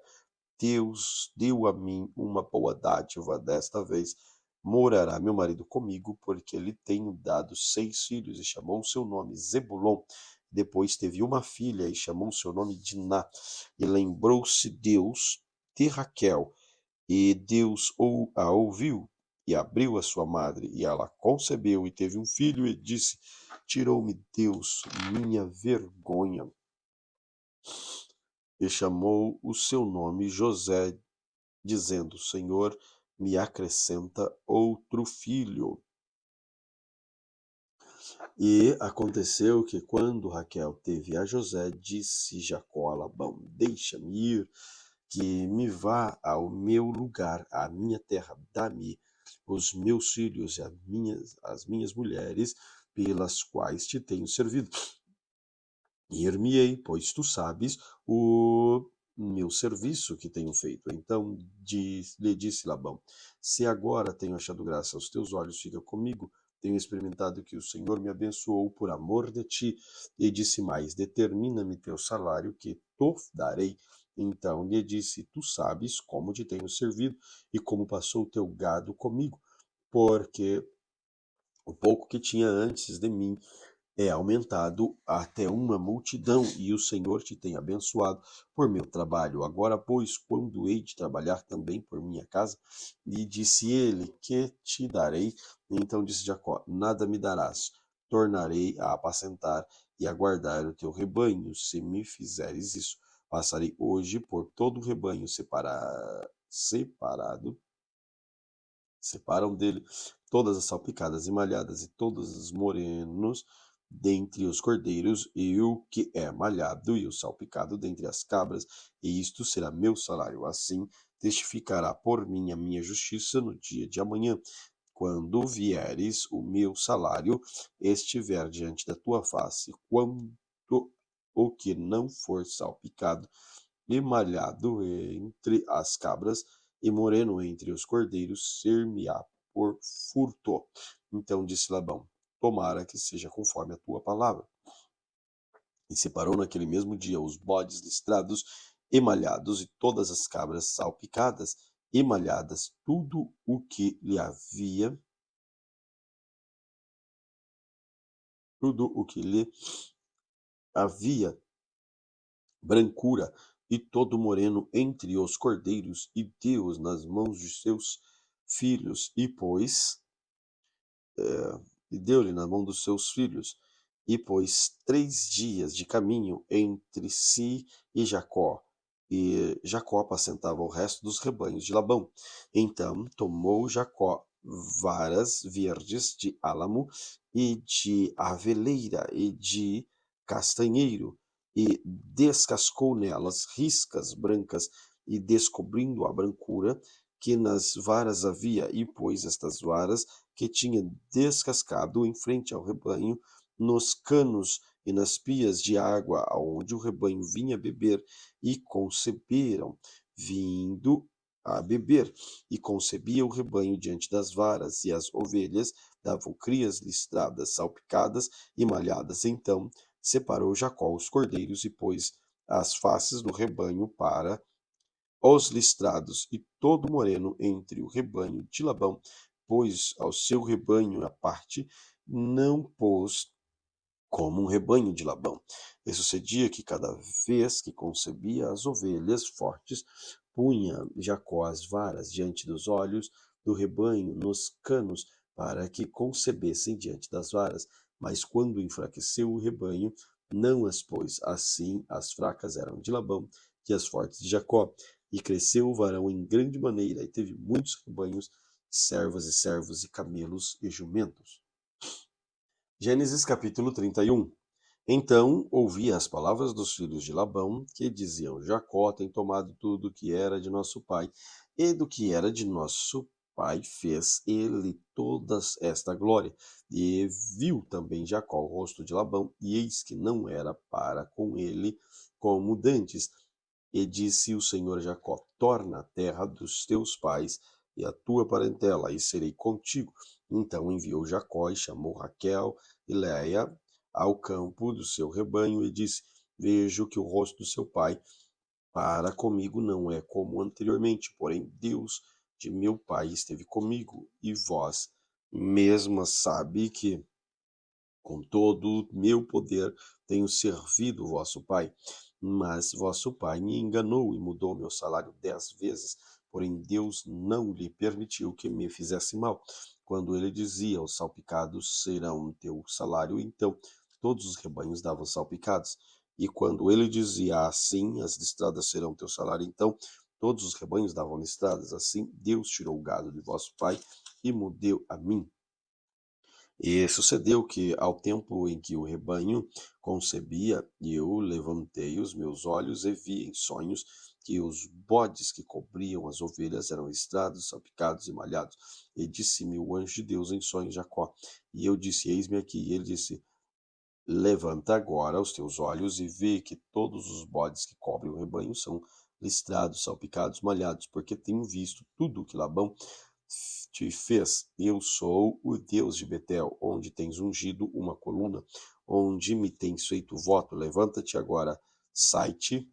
Deus deu a mim uma boa dádiva desta vez. Morará meu marido comigo, porque lhe tenho dado 6 filhos. E chamou o seu nome Zebulon. Depois teve uma filha, e chamou o seu nome Diná. E lembrou-se Deus de Raquel, e Deus a ouviu, e abriu a sua madre, e ela concebeu, e teve um filho, e disse: Tirou-me Deus minha vergonha. E chamou o seu nome José, dizendo: Senhor, me acrescenta outro filho. E aconteceu que, quando Raquel teve a José, disse Jacó a Labão: Deixa-me ir, que me vá ao meu lugar, à minha terra. Dá-me os meus filhos e as minhas mulheres, pelas quais te tenho servido. Ir-me-ei, pois tu sabes o meu serviço que tenho feito. Então lhe disse Labão: Se agora tenho achado graça aos teus olhos, fica comigo. Tenho experimentado que o Senhor me abençoou por amor de ti. E disse mais: Determina-me teu salário, que te darei. Então lhe disse: Tu sabes como te tenho servido, e como passou o teu gado comigo, porque O pouco que tinha antes de mim é aumentado até uma multidão, e o Senhor te tem abençoado por meu trabalho. Agora, pois, quando hei de trabalhar também por minha casa? E disse ele, que te darei? Então disse Jacó, nada me darás. Tornarei a apacentar e a guardar o teu rebanho, se me fizeres isso. Passarei hoje por todo o rebanho separado, separam dele todas as salpicadas e malhadas e todos os morenos dentre os cordeiros, e o que é malhado e o salpicado dentre as cabras, e isto será meu salário. Assim testificará por mim a minha justiça no dia de amanhã, quando vieres o meu salário estiver diante da tua face, quando o que não for salpicado e malhado entre as cabras, e moreno entre os cordeiros, ser-me-á por furto. Então disse Labão, tomara que seja conforme a tua palavra. E separou naquele mesmo dia os bodes listrados e malhados, e todas as cabras salpicadas e malhadas, tudo o que lhe havia brancura, e todo moreno entre os cordeiros, e deu-os nas mãos de seus filhos, e deu-lhe na mão dos seus filhos, e pôs 3 dias de caminho entre si e Jacó. E Jacó apacentava o resto dos rebanhos de Labão. Então tomou Jacó varas verdes de álamo e de aveleira e de castanheiro, e descascou nelas riscas brancas, e descobrindo a brancura que nas varas havia, e pôs estas varas que tinha descascado em frente ao rebanho, nos canos e nas pias de água, aonde o rebanho vinha beber, e conceberam, vindo a beber, e concebia o rebanho diante das varas, e as ovelhas davam crias listradas, salpicadas e malhadas. Então separou Jacó os cordeiros, e pôs as faces do rebanho para os listrados, e todo moreno entre o rebanho de Labão, pois ao seu rebanho à parte, não pôs como um rebanho de Labão. E sucedia que cada vez que concebia as ovelhas fortes, punha Jacó as varas diante dos olhos do rebanho nos canos, para que concebessem diante das varas. Mas quando enfraqueceu o rebanho, não as pôs. Assim as fracas eram de Labão e as fortes de Jacó. E cresceu o varão em grande maneira, e teve muitos rebanhos, servas e servos, e camelos e jumentos. Gênesis capítulo 31. Então ouvi as palavras dos filhos de Labão, que diziam, Jacó tem tomado tudo que era de nosso pai, e do que era de nosso pai fez ele toda esta glória. E viu também Jacó o rosto de Labão, e eis que não era para com ele como dantes. E disse o Senhor a Jacó, torna a terra dos teus pais e a tua parentela, e serei contigo. Então enviou Jacó e chamou Raquel e Leia ao campo do seu rebanho, e disse, vejo que o rosto do seu pai para comigo não é como anteriormente, porém Deus de meu pai esteve comigo, e vós mesma sabe que com todo o meu poder tenho servido vosso pai. Mas vosso pai me enganou e mudou meu salário 10 vezes. Porém, Deus não lhe permitiu que me fizesse mal. Quando ele dizia, os salpicados serão teu salário, então todos os rebanhos davam salpicados. E quando ele dizia assim, as listradas serão teu salário, então todos os rebanhos davam listradas. Assim, Deus tirou o gado de vosso pai e me deu a mim. E sucedeu que, ao tempo em que o rebanho concebia, eu levantei os meus olhos e vi em sonhos que os bodes que cobriam as ovelhas eram listrados, salpicados e malhados. E disse-me o anjo de Deus em sonhos, Jacó. E eu disse, eis-me aqui. E ele disse, levanta agora os teus olhos e vê que todos os bodes que cobrem o rebanho são listrados, salpicados, malhados, porque tenho visto tudo o que Labão te fez. Eu sou o Deus de Betel, onde tens ungido uma coluna, onde me tens feito voto. Levanta-te agora, sai-te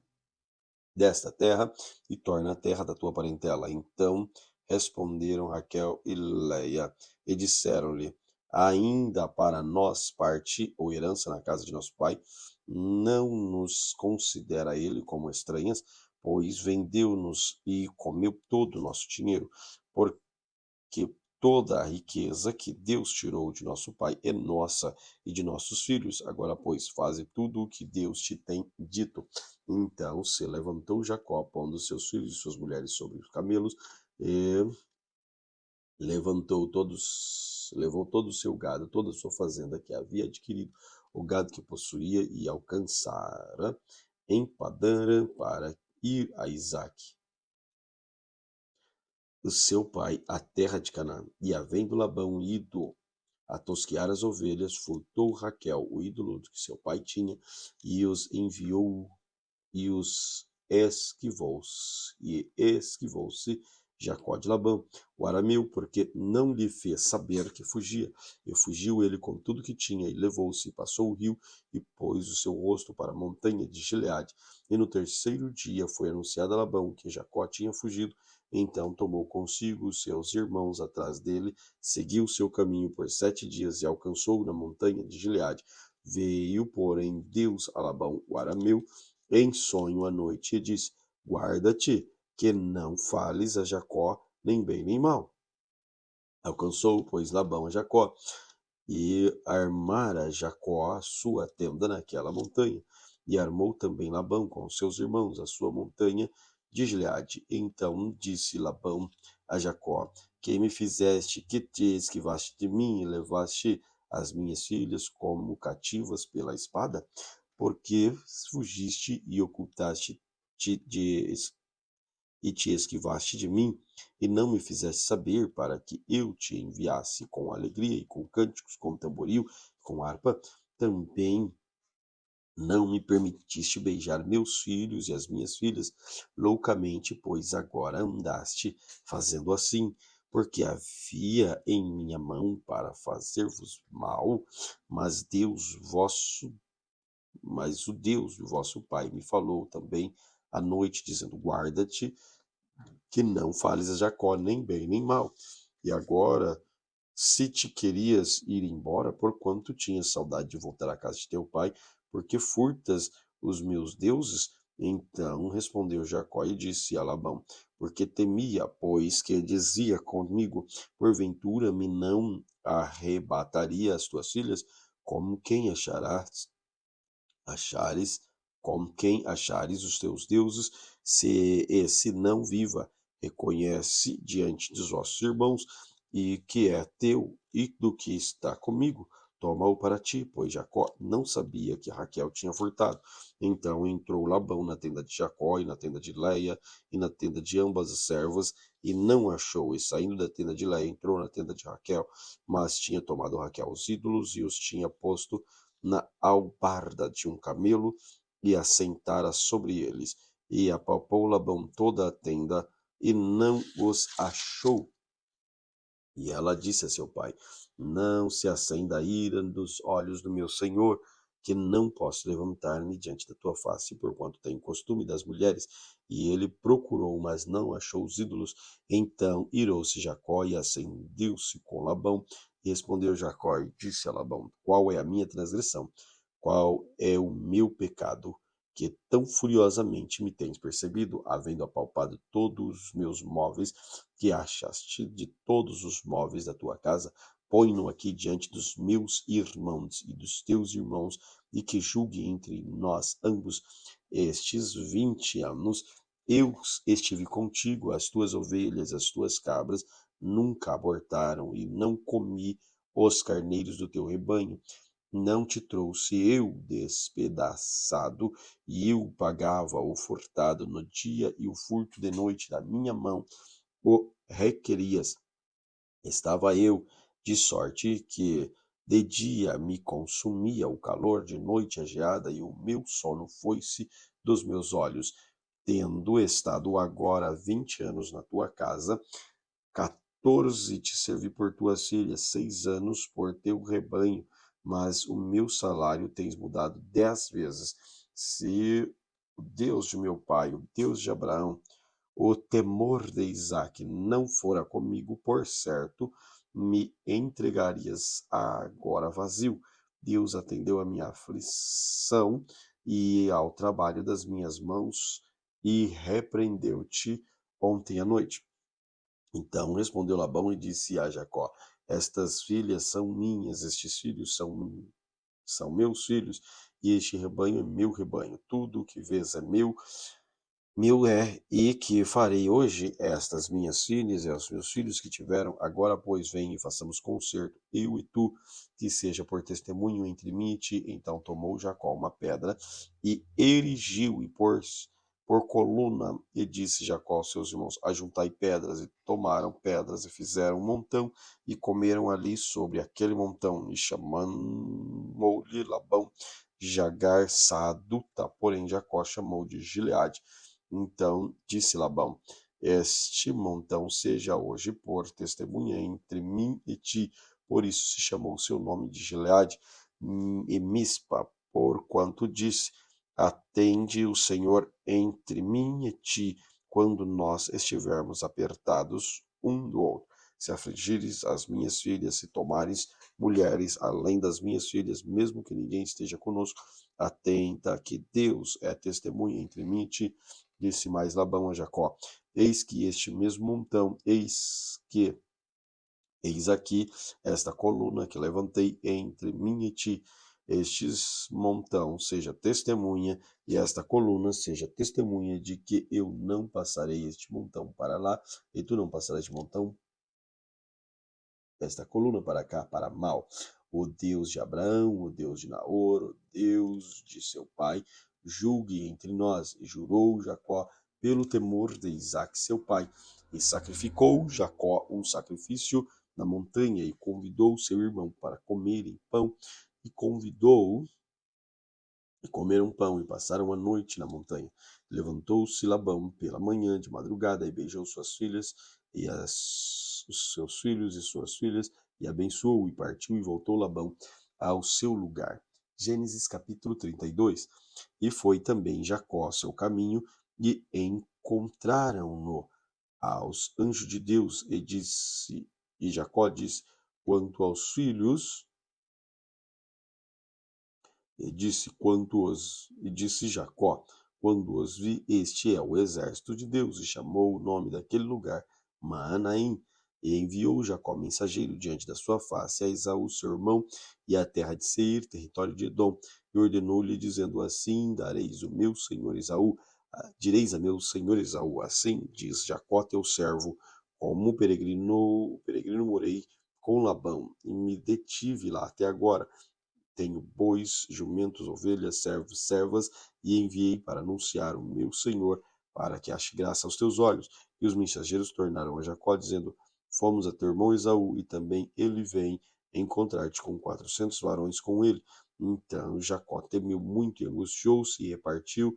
desta terra e torna a terra da tua parentela. Então responderam Raquel e Leia e disseram-lhe, ainda para nós parte ou herança na casa de nosso pai, não nos considera ele como estranhas, pois vendeu-nos e comeu todo o nosso dinheiro, porque toda a riqueza que Deus tirou de nosso pai é nossa e de nossos filhos. Agora, pois, faze tudo o que Deus te tem dito. Então se levantou Jacó, pondo seus filhos e suas mulheres sobre os camelos, e levou todo o seu gado, toda a sua fazenda que havia adquirido, o gado que possuía, e alcançara em Padã para ir a Isaque, o seu pai, a terra de Canaã. E havendo Labão ido a tosquear as ovelhas, furtou Raquel o ídolo que seu pai tinha, e os enviou, e os esquivou-se Jacó de Labão, o arameu, porque não lhe fez saber que fugia. E fugiu ele com tudo que tinha, e levou-se, e passou o rio, e pôs o seu rosto para a montanha de Gileade. E no terceiro dia foi anunciado a Labão que Jacó tinha fugido. Então tomou consigo os seus irmãos atrás dele, seguiu seu caminho por 7 dias, e alcançou na montanha de Gileade. Veio, porém, Deus a Labão, o arameu, em sonho à noite, e disse: guarda-te, que não fales a Jacó nem bem nem mal. Alcançou, pois, Labão a Jacó, e armara Jacó a sua tenda naquela montanha, e armou também Labão com seus irmãos a sua montanha de Gileade. Então disse Labão a Jacó: que me fizeste, que te esquivaste de mim, e levaste as minhas filhas como cativas pela espada? Porque fugiste e ocultaste-te e te esquivaste de mim, e não me fizeste saber, para que eu te enviasse com alegria e com cânticos, com tamboril, com harpa. Também não me permitiste beijar meus filhos e as minhas filhas loucamente, pois agora andaste fazendo assim, porque havia em minha mão para fazer-vos mal, mas o Deus do vosso pai me falou também à noite, dizendo: guarda-te, que não fales a Jacó nem bem nem mal. E agora, se te querias ir embora, porquanto tinhas saudade de voltar à casa de teu pai, porque furtas os meus deuses? Então respondeu Jacó e disse a Labão: porque temia, pois, que dizia comigo: porventura me não arrebataria as tuas filhas? Como quem achares, com quem achares os teus deuses, se esse não viva, reconhece diante dos vossos irmãos, e que é teu, e do que está comigo, toma-o para ti, pois Jacó não sabia que Raquel tinha furtado. Então entrou Labão na tenda de Jacó, e na tenda de Leia, e na tenda de ambas as servas, e não achou, e saindo da tenda de Leia, entrou na tenda de Raquel, mas tinha tomado Raquel os ídolos, e os tinha posto na albarda de um camelo, e assentara sobre eles. E apalpou Labão toda a tenda, e não os achou. E ela disse a seu pai: não se acenda a ira dos olhos do meu senhor, que não posso levantar-me diante da tua face, porquanto tenho costume das mulheres. E ele procurou, mas não achou os ídolos. Então irou-se Jacó e acendeu-se com Labão. E respondeu Jacó e disse a Labão: qual é a minha transgressão? Qual é o meu pecado, que tão furiosamente me tens percebido, havendo apalpado todos os meus móveis, que achaste de todos os móveis da tua casa? Põe-no aqui diante dos meus irmãos e dos teus irmãos, e que julgue entre nós ambos. Estes 20 anos eu estive contigo, as tuas ovelhas, as tuas cabras nunca abortaram, e não comi os carneiros do teu rebanho. Não te trouxe eu despedaçado, e eu pagava o furtado no dia, e o furto de noite da minha mão o requerias. Estava eu de sorte que de dia me consumia o calor, de noite a geada, e o meu sono foi-se dos meus olhos. Tendo estado agora 20 anos na tua casa, 14 te servi por tuas filhas, 6 anos por teu rebanho, mas o meu salário tens mudado 10 vezes. Se o Deus de meu pai, o Deus de Abraão, o temor de Isaque não fora comigo, por certo, me entregarias agora vazio. Deus atendeu à minha aflição e ao trabalho das minhas mãos e repreendeu-te ontem à noite. Então respondeu Labão e disse a Jacó: estas filhas são minhas, estes filhos são meus filhos, e este rebanho é meu rebanho. Tudo o que vês é meu, meu é, e que farei hoje estas minhas filhas e aos meus filhos que tiveram. Agora, pois, vem e façamos concerto, eu e tu, que seja por testemunho entre mim e ti. Então tomou Jacó uma pedra e erigiu e pôs por coluna, e disse Jacó aos seus irmãos: ajuntai pedras. E tomaram pedras e fizeram um montão e comeram ali sobre aquele montão. E chamou-lhe Labão Jagar Saaduta, porém Jacó chamou de Gileade. Então disse Labão: este montão seja hoje por testemunha entre mim e ti. Por isso se chamou o seu nome de Gileade e Mispa, porquanto disse: atende o Senhor entre mim e ti, quando nós estivermos apertados um do outro. Se afligires as minhas filhas, se tomares mulheres além das minhas filhas, mesmo que ninguém esteja conosco, atenta que Deus é testemunha entre mim e ti. Disse mais Labão a Jacó: eis que este mesmo montão, eis aqui esta coluna que levantei entre mim e ti. Estes montão seja testemunha, e esta coluna seja testemunha de que eu não passarei este montão para lá, e tu não passarás este montão, esta coluna para cá, para mal. O Deus de Abraão, o Deus de Naor, o Deus de seu pai, julgue entre nós. E jurou Jacó pelo temor de Isaque seu pai. E sacrificou Jacó um sacrifício na montanha e convidou seu irmão para comerem pão. E comeram pão e passaram a noite na montanha. Levantou-se Labão pela manhã de madrugada e beijou suas filhas e os seus filhos e suas filhas, e abençoou, e partiu, e voltou Labão ao seu lugar. Gênesis capítulo 32. E foi também Jacó seu caminho, e encontraram-no aos anjos de Deus, e Jacó disse: quanto aos filhos, e disse Jacó: quando os vi, este é o exército de Deus, e chamou o nome daquele lugar Maanaim. E enviou Jacó mensageiro diante da sua face a Esaú seu irmão, e à terra de Seir, território de Edom, e ordenou-lhe, dizendo: assim dareis o meu senhor Esaú, direis a meu senhor Esaú: assim diz Jacó teu servo, como peregrino morei com Labão, e me detive lá até agora. Tenho bois, jumentos, ovelhas, servos, servas, e enviei para anunciar o meu senhor, para que ache graça aos teus olhos. E os mensageiros tornaram a Jacó, dizendo: fomos a teu irmão Esaú, e também ele vem encontrar-te com 400 varões com ele. Então Jacó temeu muito e angustiou-se, e repartiu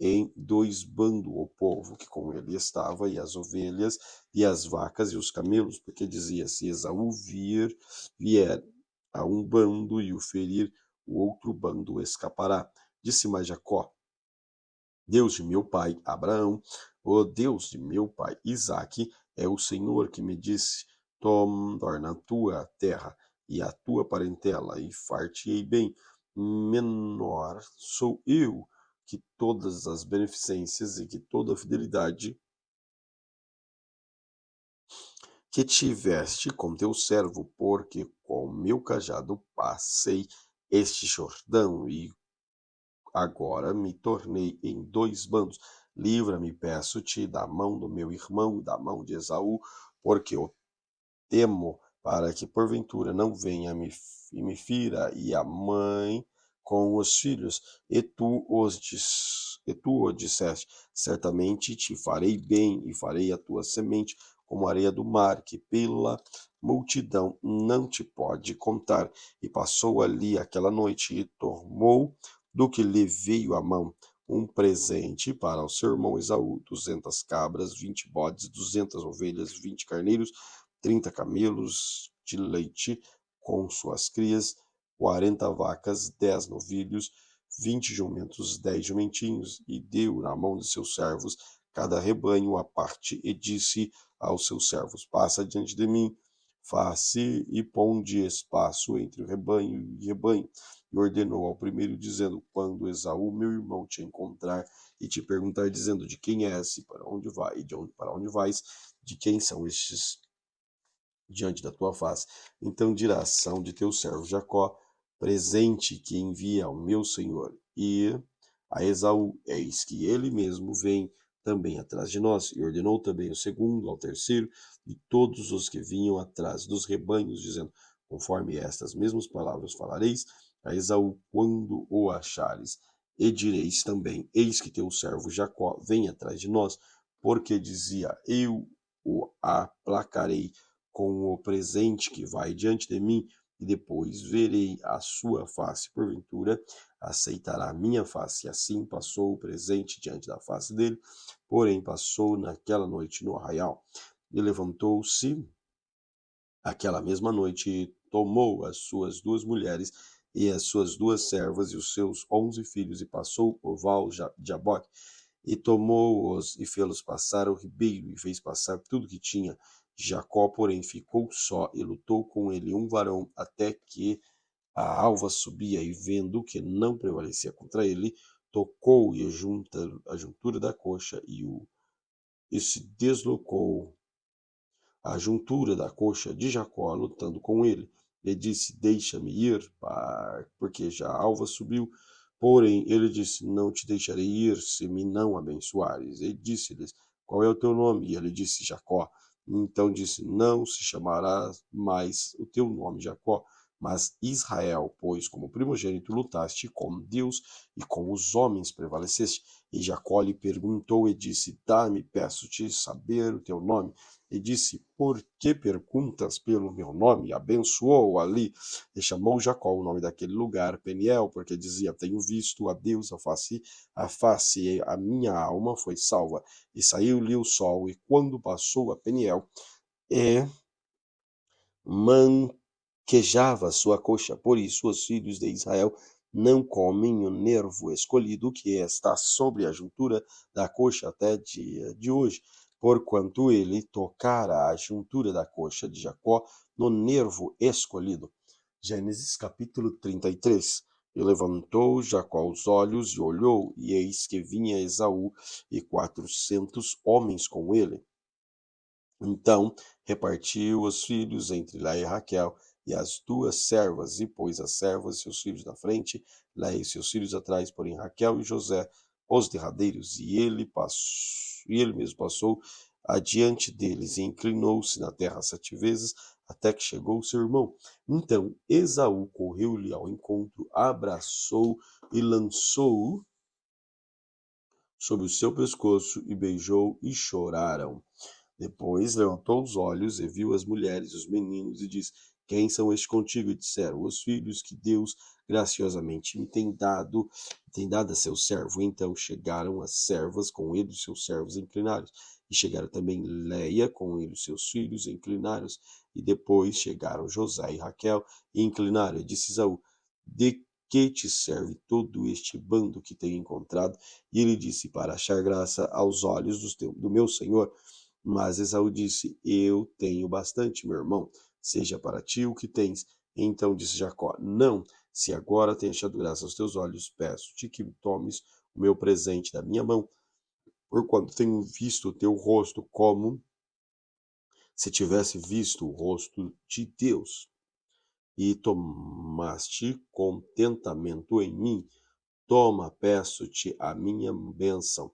em dois bandos o povo que com ele estava, e as ovelhas, e as vacas, e os camelos, porque dizia: se Esaú vier a um bando e o ferir, o outro bando escapará. Disse mais Jacó: Deus de meu pai Abraão, o Deus de meu pai Isaque, é o Senhor que me disse: torna a tua terra e a tua parentela, e far-te-ei bem. Menor sou eu que todas as beneficências e que toda a fidelidade que tiveste com teu servo, porque com meu cajado passei este Jordão, e agora me tornei em dois bandos. Livra-me, peço-te, da mão do meu irmão, da mão de Esaú, porque eu temo, para que porventura não venha e me fira, e a mãe com os filhos. E tu o disseste: certamente te farei bem, e farei a tua semente como a areia do mar, que pela multidão não te pode contar. E passou ali aquela noite, e tomou do que lhe veio à mão um presente para o seu irmão Esaú: 200 cabras, 20 bodes, 200 ovelhas, 20 carneiros, 30 camelos de leite com suas crias, 40 vacas, 10 novilhos, 20 jumentos, 10 jumentinhos, e deu na mão de seus servos cada rebanho à parte, e disse aos seus servos: passa diante de mim, face e ponde espaço entre rebanho e rebanho. E ordenou ao primeiro, dizendo: quando Esaú, meu irmão, te encontrar e te perguntar, dizendo: de quem és e para onde vai, e para onde vais, de quem são estes diante da tua face. Então dirás: são de teu servo Jacó, presente que envia ao meu senhor. E a Esaú: eis que ele mesmo vem também atrás de nós. E ordenou também o segundo, ao terceiro, e todos os que vinham atrás dos rebanhos, dizendo: conforme estas mesmas palavras falareis a Esaú quando o achares. E direis também: eis que teu servo Jacó vem atrás de nós, porque dizia: eu o aplacarei com o presente que vai diante de mim, e depois verei a sua face. Porventura, aceitará a minha face. E assim passou o presente diante da face dele, porém passou naquela noite no arraial. E levantou-se aquela mesma noite e tomou as suas 2 mulheres e as suas 2 servas e os seus 11 filhos, e passou por Val de Jaboque, e tomou-os e fê-los passar ao ribeiro, e fez passar tudo que tinha. Jacó, porém, ficou só, e lutou com ele um varão, até que a alva subia, e vendo que não prevalecia contra ele, tocou-e a juntura da coxa, e se deslocou a juntura da coxa de Jacó, lutando com ele. E disse: deixa-me ir, porque já a alva subiu. Porém, ele disse: não te deixarei ir, se me não abençoares. E disse-lhes: qual é o teu nome? E ele disse: Jacó. Então disse: não se chamará mais o teu nome Jacó, mas Israel, pois como primogênito lutaste com Deus e com os homens prevaleceste. E Jacó lhe perguntou e disse: dá-me, peço-te, saber o teu nome. E disse: por que perguntas pelo meu nome? Abençoou ali, e chamou Jacó o nome daquele lugar Peniel, porque dizia: tenho visto a Deus a face, e a minha alma foi salva. E saiu-lhe o sol, e quando passou a Peniel, manquejava sua coxa. Por isso os filhos de Israel não comem o nervo escolhido que está sobre a juntura da coxa até dia de hoje, porquanto ele tocara a juntura da coxa de Jacó no nervo escolhido. Gênesis capítulo 33. E levantou Jacó os olhos e olhou, e eis que vinha Esaú e 400 homens com ele. Então repartiu os filhos entre Léia e Raquel e as 2 servas, e pôs as servas e seus filhos na frente, Léia e seus filhos atrás, porém Raquel e José os derradeiros. E ele mesmo passou adiante deles, e inclinou-se na terra 7 vezes, até que chegou seu irmão. Então Esaú correu-lhe ao encontro, abraçou e lançou-o sobre o seu pescoço, e beijou, e choraram. Depois levantou os olhos e viu as mulheres e os meninos, e disse: quem são estes contigo? E disseram: os filhos que Deus graciosamente me tem dado a seu servo. Então chegaram as servas com ele os seus servos, inclinaram. E chegaram também Léia com ele os seus filhos, inclinaram. E depois chegaram José e Raquel, e inclinaram. E disse Esaú: de que te serve todo este bando que tenho encontrado? E ele disse: para achar graça aos olhos do meu senhor. Mas Esaú disse: eu tenho bastante, meu irmão, seja para ti o que tens. Então disse Jacó: não, se agora tenho achado graça aos teus olhos, peço-te que tomes o meu presente da minha mão, porquanto tenho visto o teu rosto como se tivesse visto o rosto de Deus, e tomaste contentamento em mim. Toma, peço-te, a minha bênção,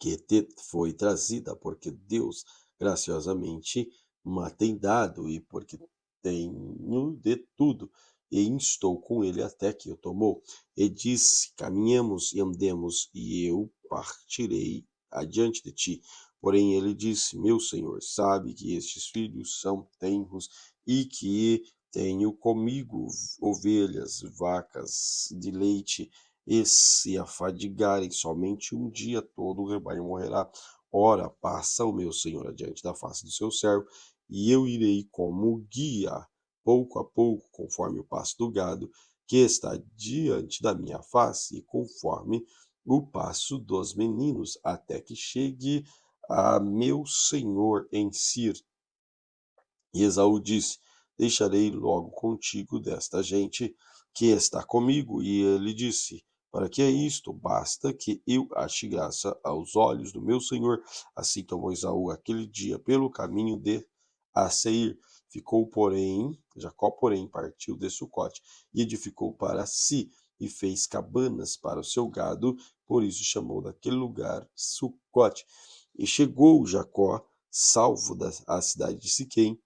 que te foi trazida, porque Deus graciosamente me tem dado, e porque tenho de tudo, e estou com ele até que o tomou. E disse: caminhemos e andemos, e eu partirei adiante de ti. Porém ele disse: meu senhor sabe que estes filhos são tenros, e que tenho comigo ovelhas, vacas de leite, e se afadigarem somente um dia, todo o rebanho morrerá. Ora, passa o meu senhor adiante da face do seu servo, e eu irei como guia, pouco a pouco, conforme o passo do gado, que está diante da minha face, e conforme o passo dos meninos, até que chegue a meu senhor em Sir. E Esaú disse: Deixarei logo contigo desta gente que está comigo. E ele disse: Para que é isto? Basta que eu ache graça aos olhos do meu senhor. Assim tomou Esaú aquele dia pelo caminho de a Seir. Jacó, porém, partiu de Sucote e edificou para si e fez cabanas para o seu gado, por isso chamou daquele lugar Sucote. E chegou Jacó, salvo à cidade de Siquém,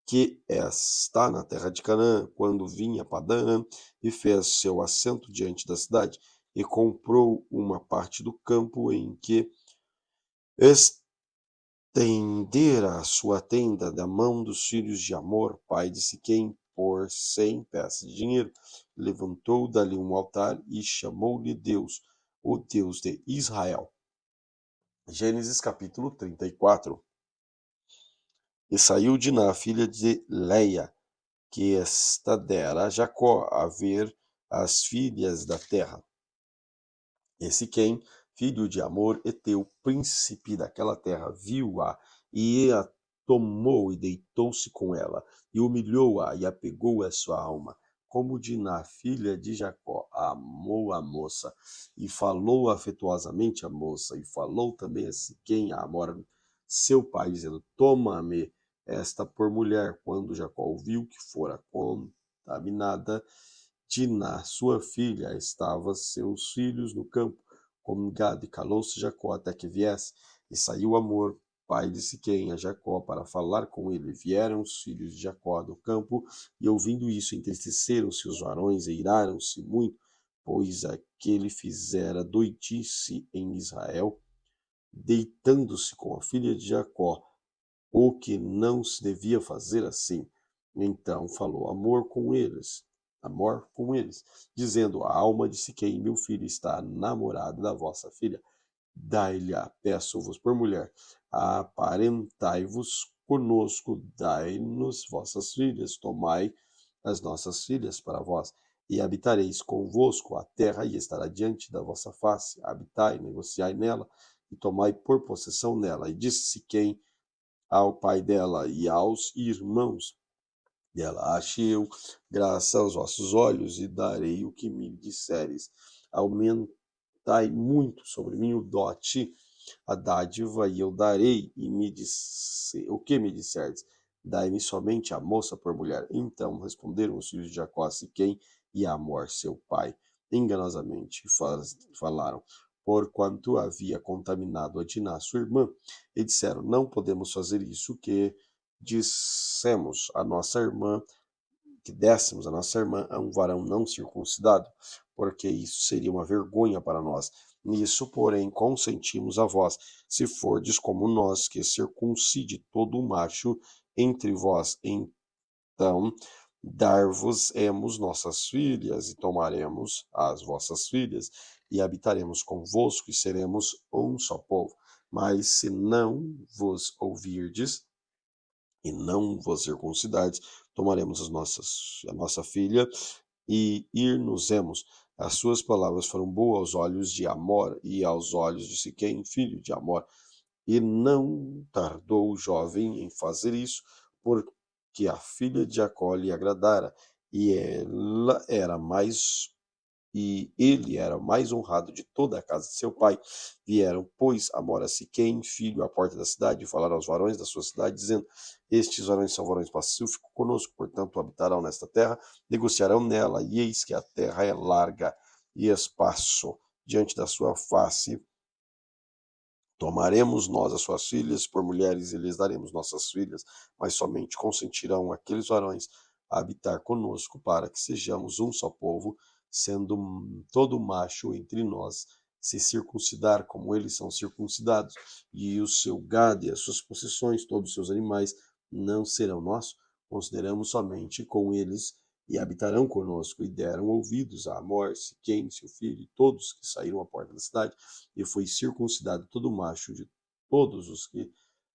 que está na terra de Canaã, quando vinha Padã, e fez seu assento diante da cidade, e comprou uma parte do campo em que estendera a sua tenda da mão dos filhos de Amor, pai de Siquém, por 100 peças de dinheiro. Levantou dali um altar e chamou-lhe Deus, o Deus de Israel. Gênesis capítulo 34. E saiu Diná, filha de Leia, que esta dera a Jacó a ver as filhas da terra. E Siquém, filho de Amor, Eteu, príncipe daquela terra, viu-a e a tomou e deitou-se com ela, e humilhou-a e apegou a sua alma. Como Diná, filha de Jacó, amou a moça, e falou afetuosamente a moça, e falou também a Siquém, a Amor, seu pai, dizendo: Toma-me esta por mulher. Quando Jacó ouviu que fora contaminada, Diná, sua filha, estava seus filhos no campo, como gado, e calou-se Jacó até que viesse. E saiu Amor, pai de Siquém, a Jacó, para falar com ele. Vieram os filhos de Jacó do campo, e ouvindo isso, entristeceram-se os varões e iraram-se muito, pois aquele fizera doidice em Israel, deitando-se com a filha de Jacó, o que não se devia fazer assim. Então falou Amor com eles, dizendo: A alma de Siquém, meu filho, está namorada da vossa filha. Dai-lhe-a, peço-vos por mulher. Aparentai-vos conosco, dai-nos vossas filhas, tomai as nossas filhas para vós, e habitareis convosco a terra, e estará diante da vossa face. Habitai, negociai nela, e tomai por possessão nela. E disse Siquém ao pai dela e aos irmãos dela: Ache eu graça aos vossos olhos, e darei o que me disseres. Aumentai muito sobre mim o dote, a dádiva, e eu darei, e o que me disserdes. Dai-me somente a moça por mulher. Então responderam os filhos de Jacó a Siquém e a Amor, seu pai, enganosamente falaram, porquanto havia contaminado a Diná, sua irmã, e disseram: Não podemos fazer isso, que dissemos a nossa irmã, que dessemos a nossa irmã a um varão não circuncidado, porque isso seria uma vergonha para nós. Nisso, porém, consentimos a vós, se fordes como nós, que circuncide todo o macho entre vós. Então, dar-vos-emos nossas filhas, e tomaremos as vossas filhas, e habitaremos convosco, e seremos um só povo. Mas se não vos ouvirdes, e não vos circuncidardes, tomaremos a nossa filha e ir-nos-emos. As suas palavras foram boas aos olhos de Amor e aos olhos de Siquém, filho de Amor. E não tardou o jovem em fazer isso, porque a filha de Jacó lhe agradara, e ele era o mais honrado de toda a casa de seu pai. Vieram, pois, Amor a Siquém, filho, à porta da cidade, e falaram aos varões da sua cidade, dizendo: Estes varões são varões pacíficos conosco, portanto habitarão nesta terra, negociarão nela, e eis que a terra é larga e espaço diante da sua face. Tomaremos nós as suas filhas por mulheres, e lhes daremos nossas filhas, mas somente consentirão aqueles varões a habitar conosco, para que sejamos um só povo, sendo todo macho entre nós se circuncidar como eles são circuncidados, e o seu gado e as suas possessões, todos os seus animais, não serão nossos. Consideramos somente com eles, e habitarão conosco. E deram ouvidos a Amor, Siquém, seu filho, e todos que saíram à porta da cidade, e foi circuncidado todo macho de todos os que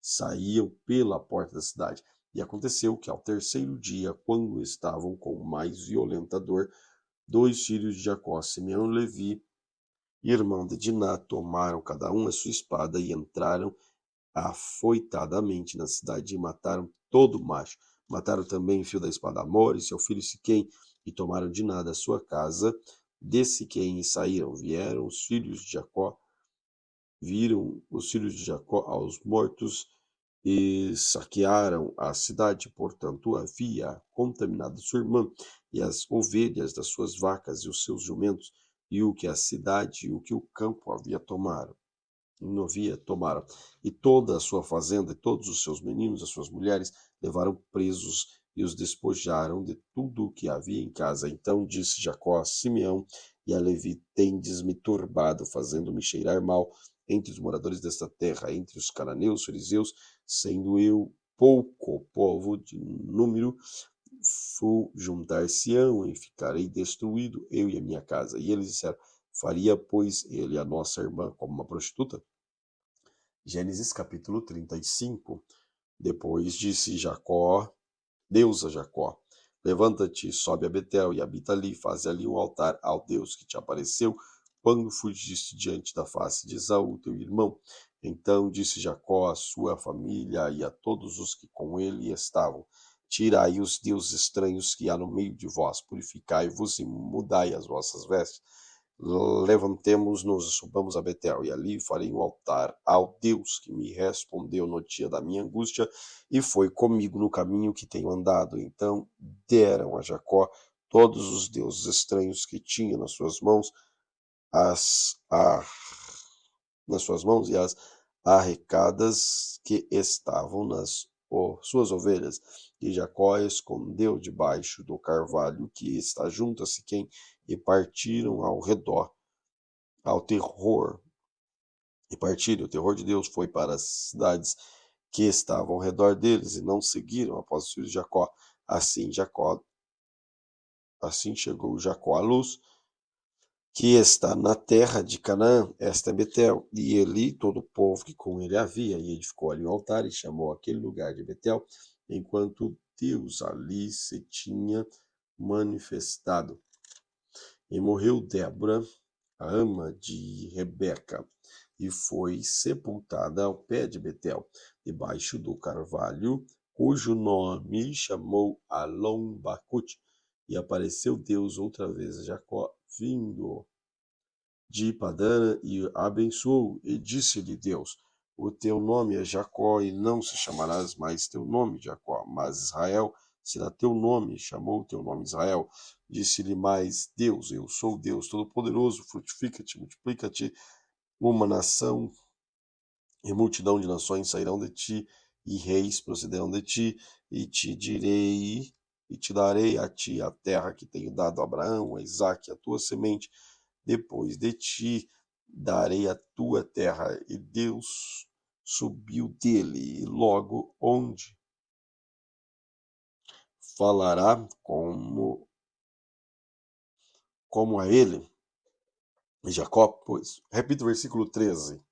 saíam pela porta da cidade. E aconteceu que ao terceiro dia, quando estavam com mais violenta dor, 2 filhos de Jacó, Simeão e Levi, irmão de Diná, tomaram cada um a sua espada e entraram afoitadamente na cidade, e mataram todo macho. Mataram também o filho da espada Amor e seu filho Siquém, e tomaram de nada a sua casa. De Siquém e saíram, viram os filhos de Jacó aos mortos e saquearam a cidade, portanto havia contaminado sua irmã e as ovelhas das suas vacas e os seus jumentos, e o que a cidade e o que o campo tomaram, e toda a sua fazenda, e todos os seus meninos, as suas mulheres, levaram presos e os despojaram de tudo o que havia em casa. Então disse Jacó a Simeão e a Levi: Tendes-me turbado, fazendo-me cheirar mal entre os moradores desta terra, entre os cananeus, fariseus, sendo eu pouco povo de número, juntar-se-ão e ficarei destruído, eu e a minha casa. E eles disseram: Faria, pois, ele a nossa irmã como uma prostituta? Gênesis capítulo 35. Depois disse Deus a Jacó: Levanta-te, sobe a Betel e habita ali, faz ali um altar ao Deus que te apareceu quando fugiste diante da face de Esaú, teu irmão. Então disse Jacó à sua família e a todos os que com ele estavam: Tirai os deuses estranhos que há no meio de vós, purificai-vos e mudai as vossas vestes. Levantemo-nos e subamos a Betel, e ali farei um altar ao Deus que me respondeu no dia da minha angústia, e foi comigo no caminho que tenho andado. Então deram a Jacó todos os deuses estranhos que tinha as, a, nas suas mãos e as arrecadas que estavam nas suas ovelhas. E Jacó escondeu debaixo do carvalho que está junto a Siquém, e partiram ao redor ao terror. E partiram, o terror de Deus foi para as cidades que estavam ao redor deles, e não seguiram após os filhos de Jacó. Assim chegou Jacó à luz, que está na terra de Canaã, esta é Betel, e ele, todo o povo que com ele havia, e edificou ali um altar, e chamou aquele lugar de Betel, enquanto Deus ali se tinha manifestado. E morreu Débora, a ama de Rebeca, e foi sepultada ao pé de Betel, debaixo do carvalho, cujo nome chamou Alon-Bacute. E apareceu Deus outra vez a Jacó, vindo de Padã, e abençoou, e disse-lhe Deus: O teu nome é Jacó, e não se chamarás mais teu nome Jacó, mas Israel será teu nome. Chamou teu nome Israel. Disse-lhe mais Deus: Eu sou Deus Todo-Poderoso, frutifica-te, multiplica-te, uma nação e multidão de nações sairão de ti, e reis procederão de ti, e te darei a ti a terra que tenho dado a Abraão, a Isaque, a tua semente. Depois de ti darei a tua terra. E Deus subiu dele, e logo onde falará como a ele. Jacó, pois, repita o versículo 13.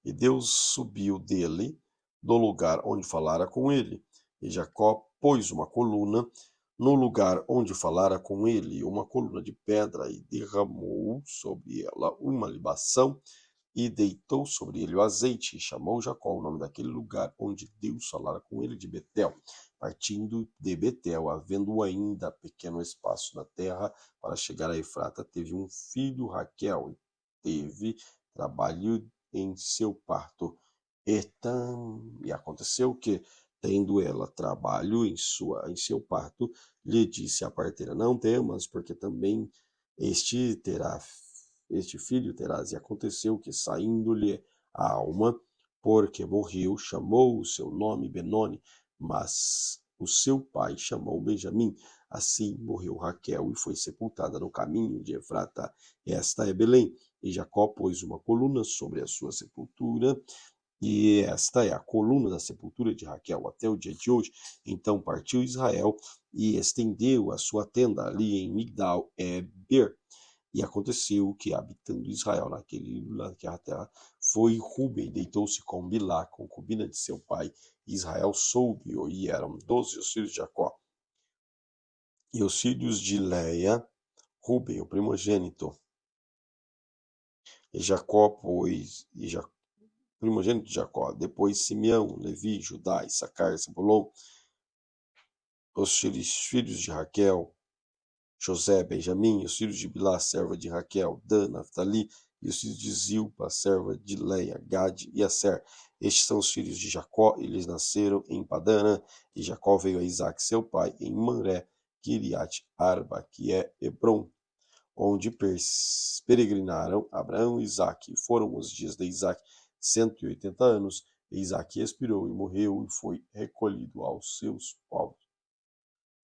E Deus subiu dele, do lugar onde falara com ele. E Jacó pôs uma coluna no lugar onde falara com ele, uma coluna de pedra, e derramou sobre ela uma libação, e deitou sobre ele o azeite, e chamou Jacó o nome daquele lugar onde Deus falara com ele de Betel. Partindo de Betel, havendo ainda pequeno espaço na terra para chegar a Efrata, teve um filho Raquel, e teve trabalho em seu parto. E aconteceu que, tendo ela trabalho em seu parto, lhe disse a parteira: Não temas, porque também este filho terás. E aconteceu que, saindo-lhe a alma, porque morreu, chamou o seu nome Benoni, mas o seu pai chamou Benjamim. Assim morreu Raquel e foi sepultada no caminho de Efrata. Esta é Belém. E Jacó pôs uma coluna sobre a sua sepultura, e esta é a coluna da sepultura de Raquel até o dia de hoje. Então partiu Israel e estendeu a sua tenda ali em Migdal-Eber. E aconteceu que, habitando Israel naquela terra, foi Ruben, deitou-se com Bilá, concubina de seu pai. Israel soube-o, e eram 12 os filhos de Jacó. E os filhos de Leia, Ruben, o primogênito. E Jacó, pois, primogênito de Jacó. Depois Simeão, Levi, Judá, Issacar, Zabulon, os filhos de Raquel, José, Benjamim, os filhos de Bilá, serva de Raquel, Dan, Naftali, e os filhos de Zilpa, serva de Leia, Gade e Aser. Estes são os filhos de Jacó, eles nasceram em Padanã, e Jacó veio a Isaac, seu pai, em Manré, Kiriat Arba, que é Hebron, onde peregrinaram Abraão e Isaque. E foram os dias de Isaque 180 anos, e Isaque expirou e morreu, e foi recolhido aos seus povos.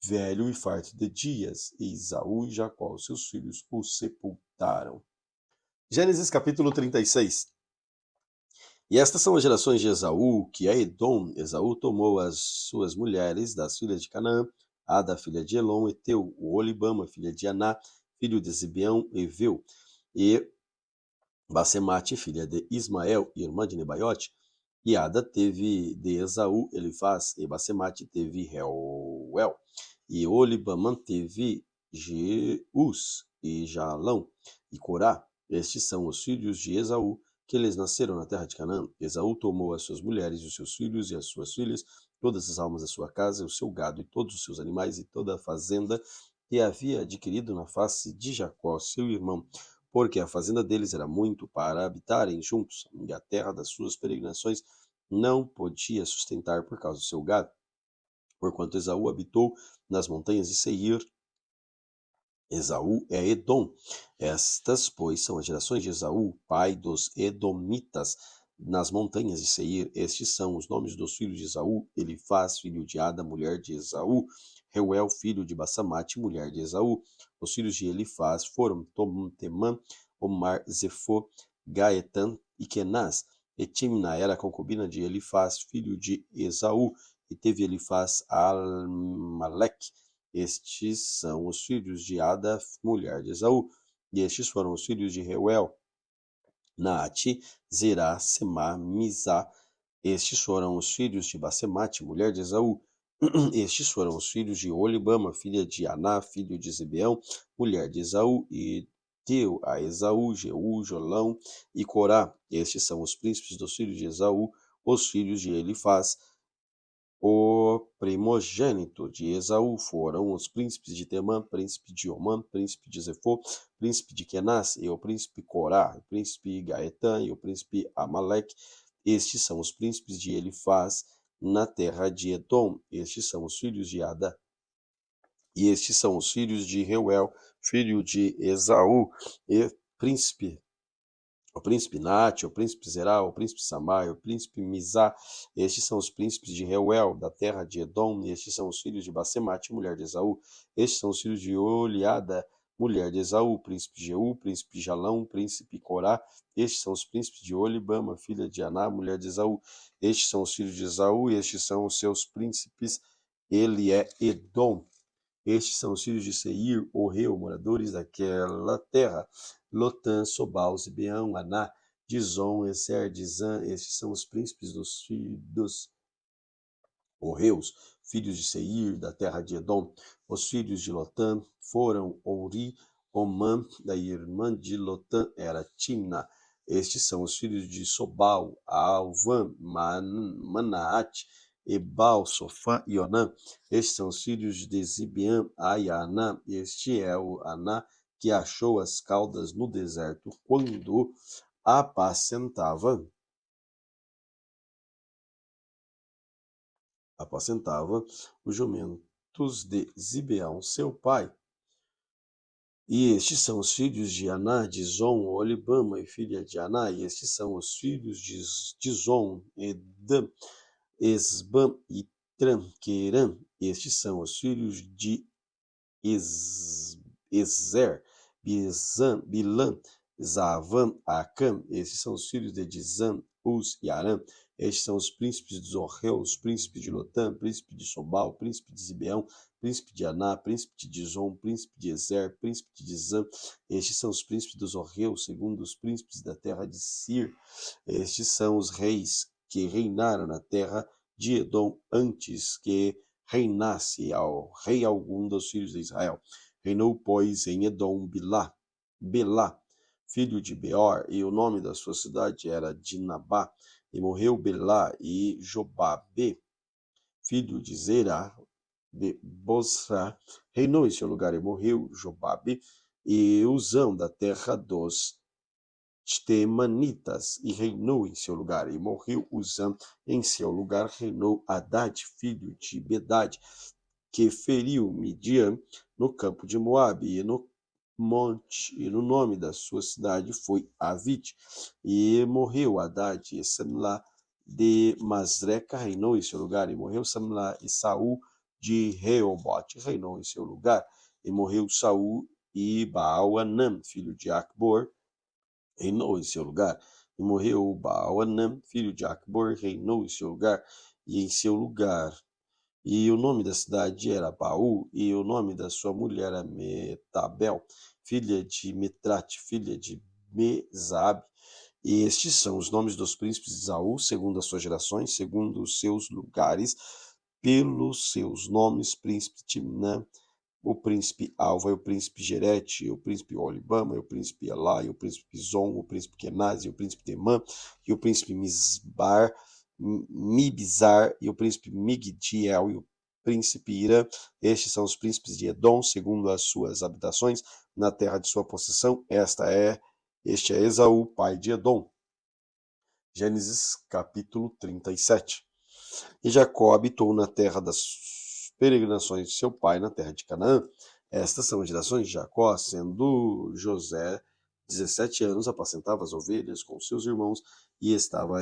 Velho e farto de dias, e Esaú e Jacó, seus filhos, o sepultaram. Gênesis capítulo 36. E estas são as gerações de Esaú, que é Edom. Esaú tomou as suas mulheres das filhas de Canaã, Ada, filha de Elon, Eteu, o Olibama, filha de Aná, filho de Zibeão, Eveu, e Basemate, filha de Ismael, irmã de Nebaiote. E Ada teve de Esaú Elifaz, e Basemate teve Reuel. E Olibama teve Jeus e Jalão e Corá. Estes são os filhos de Esaú, que eles nasceram na terra de Canaã. Esaú tomou as suas mulheres, os seus filhos e as suas filhas, todas as almas da sua casa, o seu gado e todos os seus animais e toda a fazenda que havia adquirido na face de Jacó, seu irmão, porque a fazenda deles era muito para habitarem juntos, e a terra das suas peregrinações não podia sustentar por causa do seu gado, porquanto Esaú habitou nas montanhas de Seir. Esaú é Edom. Estas, pois, são as gerações de Esaú, pai dos Edomitas, nas montanhas de Seir. Estes são os nomes dos filhos de Esaú: Elifaz, filho de Ada, mulher de Esaú; Reuel, filho de Bassamate, mulher de Esaú. Os filhos de Elifaz foram Temã, Omar, Zefô, Gaetan e Kenaz. E Timna era a concubina de Elifaz, filho de Esaú, e teve Elifaz Almaleque. Estes são os filhos de Ada, mulher de Esaú, e estes foram os filhos de Reuel: Naate, Zerá, Semá, Mizá. Estes foram os filhos de Basemate, mulher de Esaú. Estes foram os filhos de Olibama, filha de Aná, filho de Zibeão, mulher de Esaú, e deu a Esaú Jeú, Jolão e Corá. Estes são os príncipes dos filhos de Esaú, os filhos de Elifaz. O primogênito de Esaú foram os príncipes de Temã, príncipe de Omã, príncipe de Zefô, príncipe de Kenaz, e o príncipe Corá, o príncipe Gaetã e o príncipe Amaleque. Estes são os príncipes de Elifaz na terra de Edom. Estes são os filhos de Ada. E estes são os filhos de Reuel, filho de Esaú, e o príncipe Nate, o príncipe Zerá, o príncipe Samai, o príncipe Mizá. Estes são os príncipes de Reuel, da terra de Edom. Estes são os filhos de Basemate, mulher de Esaú. Estes são os filhos de Oliada, mulher de Esaú, príncipe Jeú, príncipe Jalão, príncipe Corá. Estes são os príncipes de Olibama, filha de Aná, mulher de Esaú. Estes são os filhos de Esaú, e estes são os seus príncipes. Ele é Edom. Estes são os filhos de Seir, Orreu, moradores daquela terra: Lotã, Sobal, Zibeão, Aná, Dizon, Ezer, Dizã. Estes são os príncipes dos filhos Orreus, filhos de Seir, da terra de Edom. Os filhos de Lotã foram Ori, Omã, da irmã de Lotã era Timna. Estes são os filhos de Sobal, Alvã, Manaate, Ebal, Sofá e Onã. Estes são os filhos de Zibeã, Aianã. Este é o Aná que achou as caudas no deserto quando apacentava os jumentos de Zibeão, seu pai. E estes são os filhos de Aná, Dizon, Olibama e filha de Aná. E estes são os filhos de Dizon, Edã, Esbam e Tranqueram. Estes são os filhos de Ezer, Bilã, Zavam, Acã. Estes são os filhos de Dizan, Uz e Arã. Estes são os príncipes dos Orreus, príncipe de Lotã, príncipe de Sobal, príncipe de Zibeão, príncipe de Aná, príncipe de Dizon, príncipe de Ezer, príncipe de Dizan. Estes são os príncipes dos Orreus, segundo os príncipes da terra de Sir. Estes são os reis que reinaram na terra de Edom antes que reinasse ao rei algum dos filhos de Israel. Reinou, pois, em Edom Belá, filho de Beor, e o nome da sua cidade era Dinabá. e morreu Belá, e Jobabe, filho de Zerá, de Bosra, reinou em seu lugar, e morreu Jobabe, e Uzão, da terra dos Temanitas, e reinou em seu lugar, e morreu Uzã, em seu lugar reinou Hadad, filho de Bedade, que feriu Midian no campo de Moabe, e no monte, e no nome da sua cidade foi Avite, e morreu Hadad, e Samlá de Masreca reinou em seu lugar, e morreu Samlá, e Saul de Reobote reinou em seu lugar, e morreu Saul, e Baal-Anã, filho de Acbor, reinou em seu lugar, e morreu Baal-Anã, filho de Acbor, reinou em seu lugar, e em seu lugar. E o nome da cidade era Baú, e o nome da sua mulher era Metabel, filha de Metrate, filha de Mezabe. E estes são os nomes dos príncipes de Saul, segundo as suas gerações, segundo os seus lugares, pelos seus nomes: príncipe Timnã, o príncipe Alva, e o príncipe Gerete, e o príncipe Olibama, e o príncipe Elá, e o príncipe Zon, o príncipe Kenaz, e o príncipe Temã, e o príncipe Misbar, Mibzar, e o príncipe Migdiel, e o príncipe Irã. Estes são os príncipes de Edom, segundo as suas habitações, na terra de sua possessão. Este é Esaú, pai de Edom. Gênesis capítulo 37. E Jacó habitou na terra das peregrinações de seu pai, na terra de Canaã. Estas são as gerações de Jacó, sendo José 17 anos, apacentava as ovelhas com seus irmãos, e estava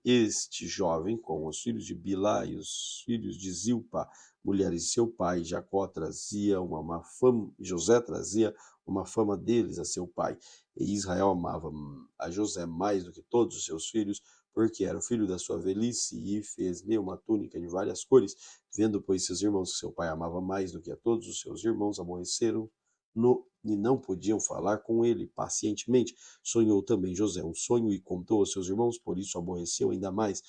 este jovem com os filhos de Bilá e os filhos de Zilpa, mulheres de seu pai. José trazia uma fama deles a seu pai, e Israel amava a José mais do que todos os seus filhos, porque era o filho da sua velhice, e fez-lhe uma túnica de várias cores. Vendo, pois, seus irmãos que seu pai amava mais do que a todos os seus irmãos, aborreceram-no e não podiam falar com ele pacientemente. Sonhou também José um sonho e contou aos seus irmãos, por isso aborreceu ainda mais.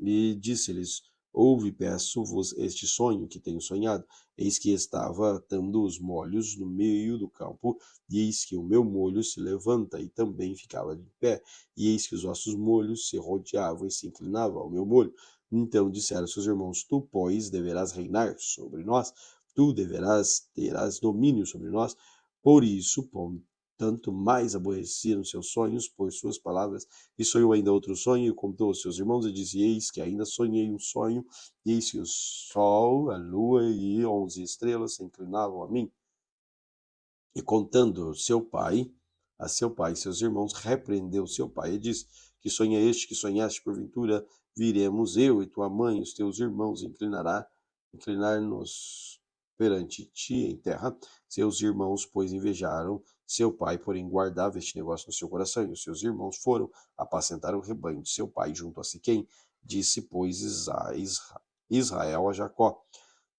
E disse-lhes: Ouve, peço-vos este sonho que tenho sonhado. Eis que estava atando os molhos no meio do campo, e eis que o meu molho se levanta e também ficava de pé, e eis que os vossos molhos se rodeavam e se inclinavam ao meu molho. Então disseram seus irmãos: Tu, pois, deverás reinar sobre nós, terás domínio sobre nós. Por isso, tanto mais aborreciam seus sonhos por suas palavras, e sonhou ainda outro sonho, e contou aos seus irmãos, e disse: Eis que ainda sonhei um sonho, e eis que o sol, a lua e 11 estrelas se inclinavam a mim. E contando a seu pai e seus irmãos, repreendeu seu pai, e disse: Que sonho é este que sonhaste? Porventura viremos eu e tua mãe e os teus irmãos inclinar-nos perante ti em terra? Seus irmãos, pois, invejaram seu pai, porém guardava este negócio no seu coração. E os seus irmãos foram apacentar o rebanho de seu pai junto a Siquém. Disse, pois, Israel a Jacó: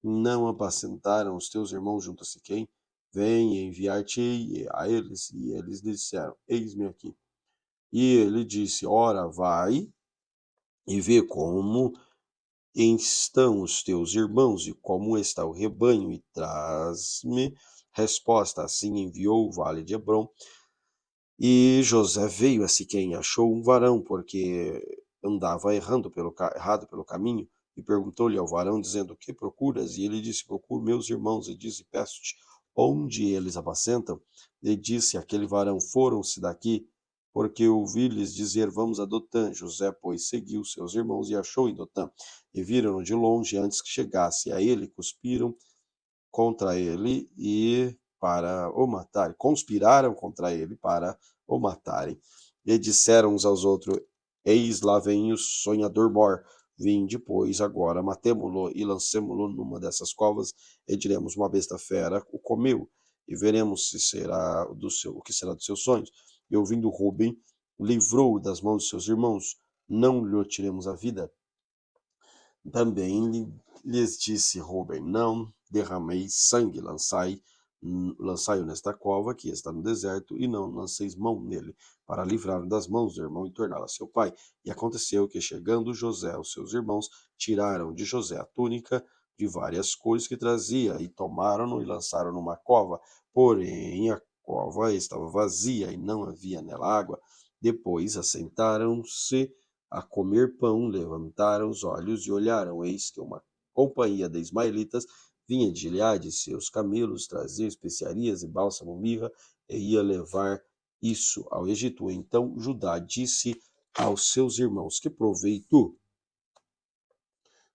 Não apacentaram os teus irmãos junto a Siquém? Vem enviar-te a eles. E eles lhe disseram: Eis-me aqui. E ele disse: Ora, vai e vê como estão os teus irmãos e como está o rebanho, e traz-me resposta. Assim enviou o vale de Hebrom. E José veio a Siquém e achou um varão, porque andava errado pelo caminho, e perguntou-lhe ao varão, dizendo: Que procuras? E ele disse: Procuro meus irmãos. E disse: Peço-te, onde eles apacentam? E disse aquele varão: Foram-se daqui, porque ouvi-lhes dizer: Vamos a Dotã. José, pois, seguiu seus irmãos e achou em Dotã. E viram-no de longe, antes que chegasse a ele, cuspiram contra ele e para o matarem. Conspiraram contra ele para o matarem. E disseram uns aos outros: Eis lá vem o sonhador mor. Vinde, pois, agora matemo-lo e lancemo-lo numa dessas covas, e diremos: Uma besta fera o comeu, e veremos o que será dos seus sonhos. E ouvindo Ruben, livrou-o das mãos de seus irmãos: Não lhe tiremos a vida. Também lhes disse Ruben: Não derrameis sangue, lançai-o nesta cova que está no deserto, e não lanceis mão nele, para livrar-o das mãos do irmão e torná-lo a seu pai. E aconteceu que, chegando José aos seus irmãos, tiraram de José a túnica de várias cores que trazia, e tomaram-no e lançaram numa cova. Porém, a cova estava vazia, e não havia nela água. Depois assentaram-se a comer pão, levantaram os olhos e olharam, eis que uma companhia de ismaelitas vinha de Gileade, seus camelos traziam especiarias e bálsamo, mirra, e ia levar isso ao Egito. Então Judá disse aos seus irmãos: que proveito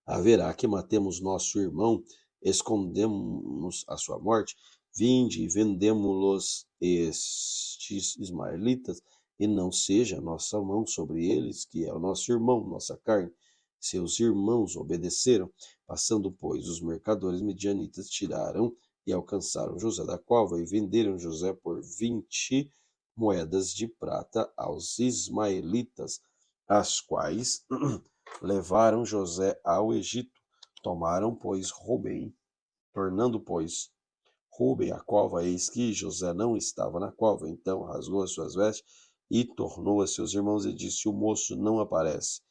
haverá que matemos nosso irmão, escondemos a sua morte? Vinde e vendemo-los estes ismaelitas, e não seja a nossa mão sobre eles, que é o nosso irmão, nossa carne. Seus irmãos obedeceram. Passando, pois, os mercadores medianitas tiraram e alcançaram José da cova e venderam José por 20 moedas de prata aos ismaelitas, as quais levaram José ao Egito. Tomaram, pois, Rubem, tornando, pois, Rubem a cova, eis que José não estava na cova. Então rasgou as suas vestes e tornou a seus irmãos e disse: o moço não aparece.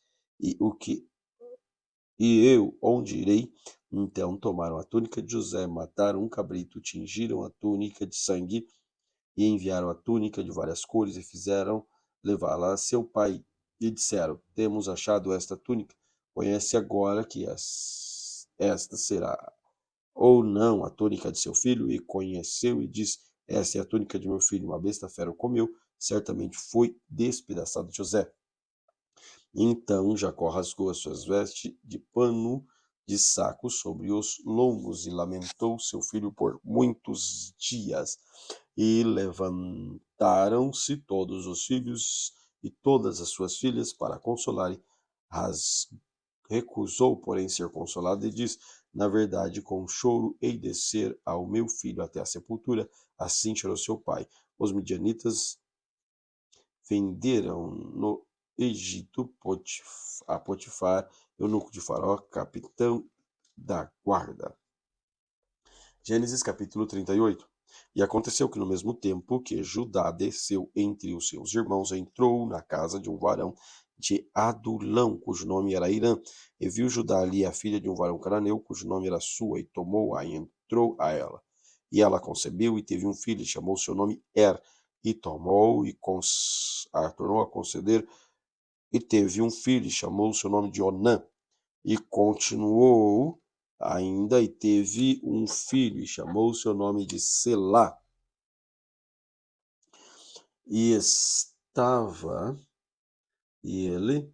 E eu onde irei? Então tomaram a túnica de José, mataram um cabrito, tingiram a túnica de sangue e enviaram a túnica de várias cores e fizeram levá-la a seu pai. E disseram: temos achado esta túnica, conhece agora que esta será ou não a túnica de seu filho. E conheceu e disse: esta é a túnica de meu filho, uma besta fera o comeu, certamente foi despedaçado de José. Então Jacó rasgou as suas vestes de pano de saco sobre os lombos e lamentou seu filho por muitos dias. E levantaram-se todos os filhos e todas as suas filhas para consolarem. Recusou, porém, ser consolado e disse: na verdade, com choro hei de descer ao meu filho até a sepultura. Assim chorou seu pai. Os midianitas venderam no Egito a Potifar, eunuco de Faraó, capitão da guarda. Gênesis capítulo 38. E aconteceu que no mesmo tempo que Judá desceu entre os seus irmãos, entrou na casa de um varão de Adulão, cujo nome era Irã, e viu Judá ali a filha de um varão cananeu, cujo nome era Sua, e tomou-a e entrou a ela. E ela concebeu e teve um filho, e chamou seu nome e tomou e tornou a conceder, e teve um filho, e chamou seu nome de Onã, e continuou ainda, e teve um filho, e chamou seu nome de Selá. E ele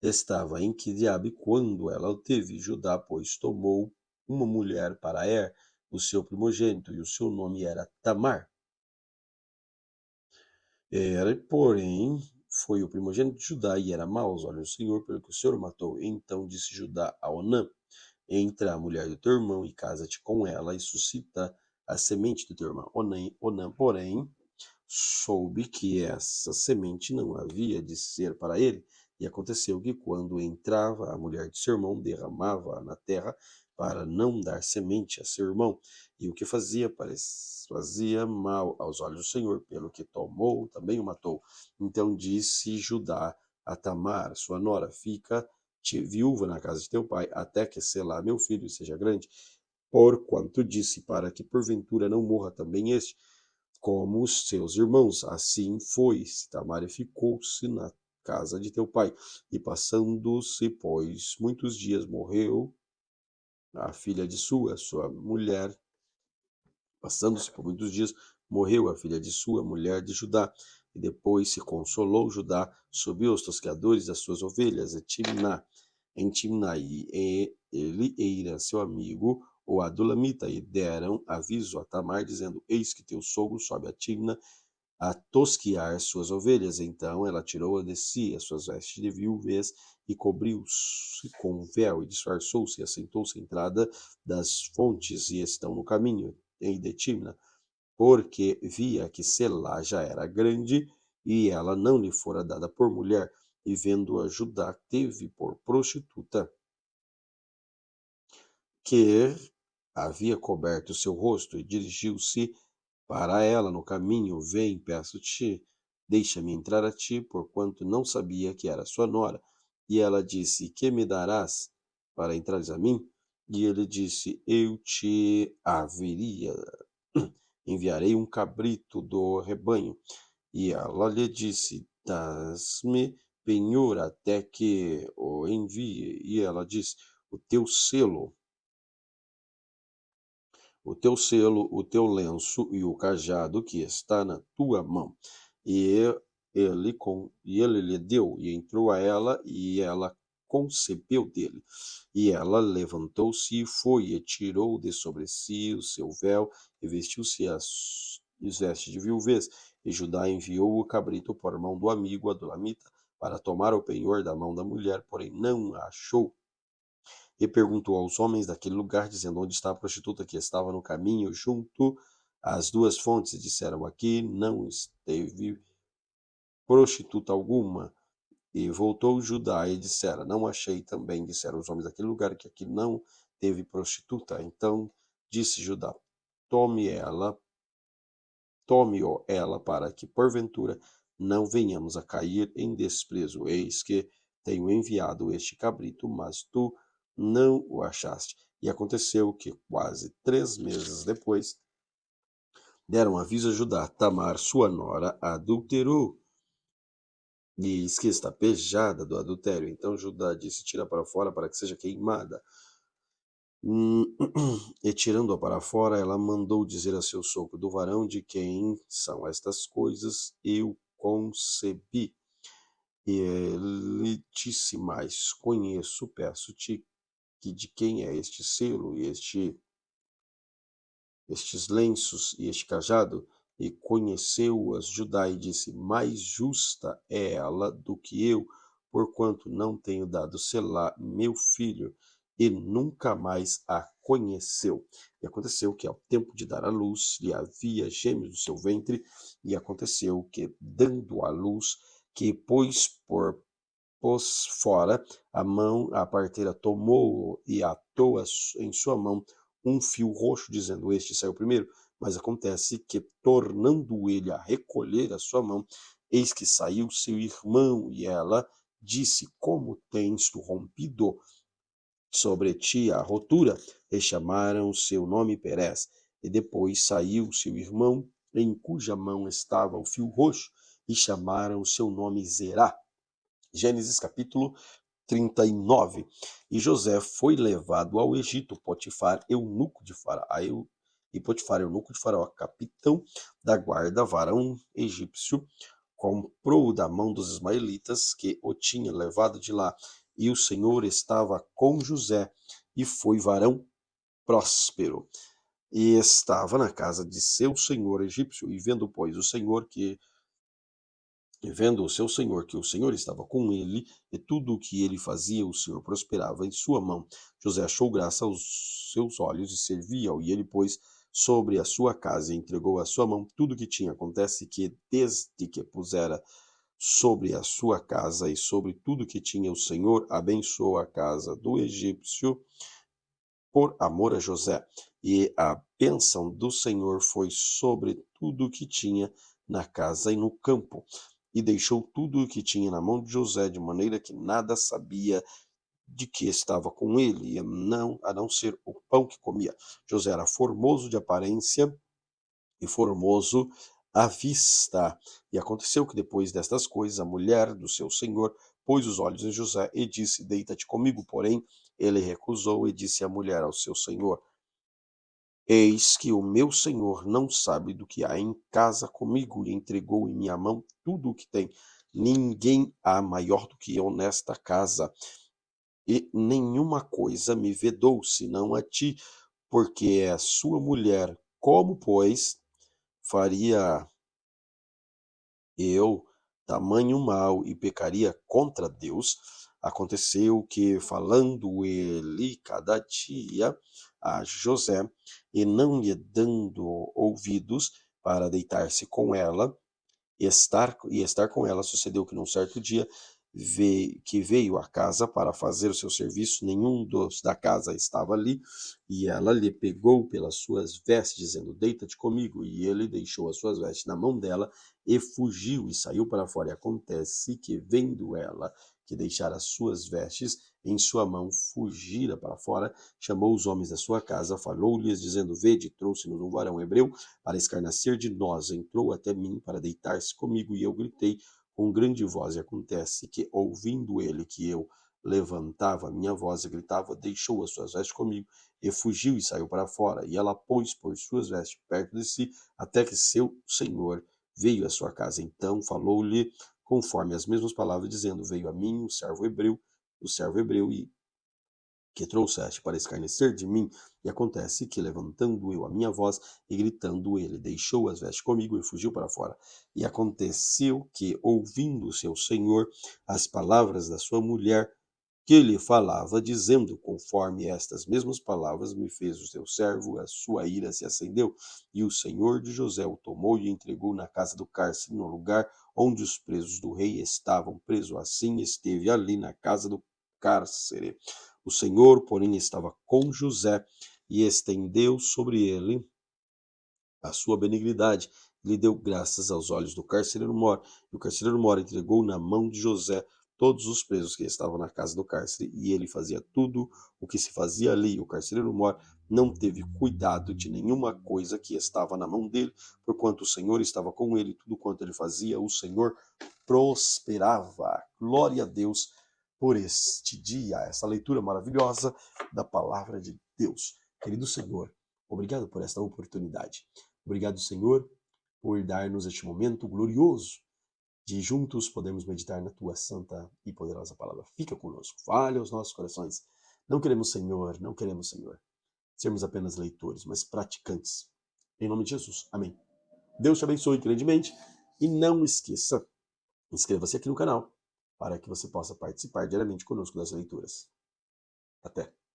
estava em Quidiabe quando ela o teve. Judá, pois, tomou uma mulher para o seu primogênito, e o seu nome era Tamar. Porém, foi o primogênito de Judá, e era mau aos olhos do Senhor, pelo que o Senhor o matou. Então disse Judá a Onã: entra a mulher do teu irmão e casa-te com ela, e suscita a semente do teu irmão. Onã, porém, soube que essa semente não havia de ser para ele, e aconteceu que, quando entrava a mulher de seu irmão, derramava na terra para não dar semente a seu irmão, e o que fazia mal aos olhos do Senhor, pelo que tomou, também o matou. Então disse Judá a Tamar, sua nora: fica viúva na casa de teu pai, até que Selá, meu filho, seja grande, porquanto disse, para que porventura não morra também este, como os seus irmãos. Assim foi. Tamar ficou-se na casa de teu pai. E passando-se, pois, muitos dias, morreu a filha de sua mulher. Passando-se por muitos dias, morreu a filha de sua mulher de Judá. E depois se consolou Judá, subiu aos tosqueadores das suas ovelhas, em Timná, e ele era seu amigo, o Adulamita, e deram aviso a Tamar, dizendo: eis que teu sogro sobe a Timna a tosquiar suas ovelhas. Então ela tirou de si as suas vestes de viuvez e cobriu-se com um véu e disfarçou-se e assentou-se à entrada das fontes, e estão no caminho de Timna, porque via que Selá já era grande e ela não lhe fora dada por mulher, e vendo-a Judá teve por prostituta, que havia coberto seu rosto, e dirigiu-se para ela no caminho: vem, peço-te, deixa-me entrar a ti, porquanto não sabia que era sua nora. E ela disse: que me darás para entrares a mim? E ele disse: eu te enviarei um cabrito do rebanho. E ela lhe disse: dás-me penhor até que o envie. E ela disse: o teu selo, o teu lenço e o cajado que está na tua mão. E ele lhe deu, e entrou a ela, e ela concebeu dele. E ela levantou-se e foi, e tirou de sobre si o seu véu, e vestiu-se as vestes de viuvez. E Judá enviou o cabrito por mão do amigo adulamita, para tomar o penhor da mão da mulher, porém não a achou. E perguntou aos homens daquele lugar, dizendo: onde está a prostituta que estava no caminho junto às duas fontes? E disseram: aqui não esteve prostituta alguma. E voltou Judá e dissera: não achei também. Disseram os homens daquele lugar que aqui não teve prostituta. Então disse Judá: tome-o ela, para que porventura não venhamos a cair em desprezo. Eis que tenho enviado este cabrito, mas tu não o achaste. E aconteceu que quase 3 meses depois deram aviso a Judá: Tamar, sua nora, adulterou, e eis que está pejada do adultério. Então Judá disse: tira para fora, para que seja queimada. E tirando-a para fora, ela mandou dizer a seu sogro: do varão de quem são estas coisas, eu concebi. E ele disse mais: conheço, peço-te, que de quem é este selo e estes lenços e este cajado? E conheceu-as Judá e disse: mais justa é ela do que eu, porquanto não tenho dado Selá meu filho. E nunca mais a conheceu. E aconteceu que, ao tempo de dar à luz, lhe havia gêmeos no seu ventre. E aconteceu que, dando à luz, que pôs fora a parteira tomou e atou em sua mão um fio roxo, dizendo: este saiu primeiro. Mas acontece que, tornando ele a recolher a sua mão, eis que saiu seu irmão, e ela disse: como tens tu rompido sobre ti a rotura? E chamaram seu nome Perez. E depois saiu seu irmão, em cuja mão estava o fio roxo, e chamaram seu nome Zerá. Gênesis capítulo 39. E José foi levado ao Egito. Potifar, eunuco de Faraó, e Potifar, eunuco de Faraó, capitão da guarda, varão egípcio, comprou da mão dos ismaelitas que o tinha levado de lá. E o Senhor estava com José, e foi varão próspero. E estava na casa de seu senhor egípcio. E vendo, pois, o seu senhor, que o Senhor estava com ele, e tudo o que ele fazia, o Senhor prosperava em sua mão. José achou graça aos seus olhos e servia-o, e ele pôs sobre a sua casa e entregou à sua mão tudo o que tinha. Acontece que, desde que pusera sobre a sua casa e sobre tudo que tinha, o Senhor abençoou a casa do egípcio por amor a José. E a bênção do Senhor foi sobre tudo o que tinha na casa e no campo. E deixou tudo o que tinha na mão de José, de maneira que nada sabia de que estava com ele, a não ser o pão que comia. José era formoso de aparência e formoso à vista. E aconteceu que, depois destas coisas, a mulher do seu senhor pôs os olhos em José e disse: deita-te comigo. Porém ele recusou, e disse a mulher ao seu senhor: eis que o meu senhor não sabe do que há em casa comigo, e entregou em minha mão tudo o que tem. Ninguém há maior do que eu nesta casa, e nenhuma coisa me vedou, senão a ti, porque é sua mulher. Como, pois, faria eu tamanho mal e pecaria contra Deus? Aconteceu que, falando ele cada dia a José, e não lhe dando ouvidos para deitar-se com ela, estar com ela, sucedeu que num certo dia que veio à casa para fazer o seu serviço, nenhum dos da casa estava ali, e ela lhe pegou pelas suas vestes, dizendo: deita-te comigo. E ele deixou as suas vestes na mão dela e fugiu e saiu para fora. E acontece que, vendo ela que deixara as suas vestes em sua mão, fugira para fora, chamou os homens da sua casa, falou-lhes, dizendo: vede, trouxe-nos um varão hebreu para escarnecer de nós. Entrou até mim para deitar-se comigo, e eu gritei com grande voz. E acontece que, ouvindo ele que eu levantava a minha voz e gritava, deixou as suas vestes comigo, e fugiu e saiu para fora. E ela pôs por suas vestes perto de si, até que seu senhor veio à sua casa. Então falou-lhe conforme as mesmas palavras, dizendo, veio a mim o servo hebreu, e que trouxeste para escarnecer de mim. E acontece que, levantando eu a minha voz e gritando ele, deixou as vestes comigo e fugiu para fora. E aconteceu que, ouvindo seu senhor as palavras da sua mulher, que lhe falava, dizendo, conforme estas mesmas palavras me fez o seu servo, a sua ira se acendeu, e o senhor de José o tomou e entregou na casa do cárcere, no lugar onde os presos do rei estavam presos. Assim esteve ali na casa do cárcere. O Senhor, porém, estava com José e estendeu sobre ele a sua benignidade. Lhe deu graças aos olhos do carcereiro mor. E o carcereiro mor entregou na mão de José todos os presos que estavam na casa do cárcere, e ele fazia tudo o que se fazia ali. O carcereiro mor não teve cuidado de nenhuma coisa que estava na mão dele, porquanto o Senhor estava com ele, tudo quanto ele fazia, o Senhor prosperava. Glória a Deus por este dia, essa leitura maravilhosa da palavra de Deus. Querido Senhor, obrigado por esta oportunidade. Obrigado, Senhor, por dar-nos este momento glorioso de juntos podermos meditar na Tua santa e poderosa palavra. Fica conosco, fale aos nossos corações. Não queremos, Senhor, sermos apenas leitores, mas praticantes. Em nome de Jesus, amém. Deus te abençoe grandemente e não esqueça, inscreva-se aqui no canal para que você possa participar diariamente conosco das leituras. Até!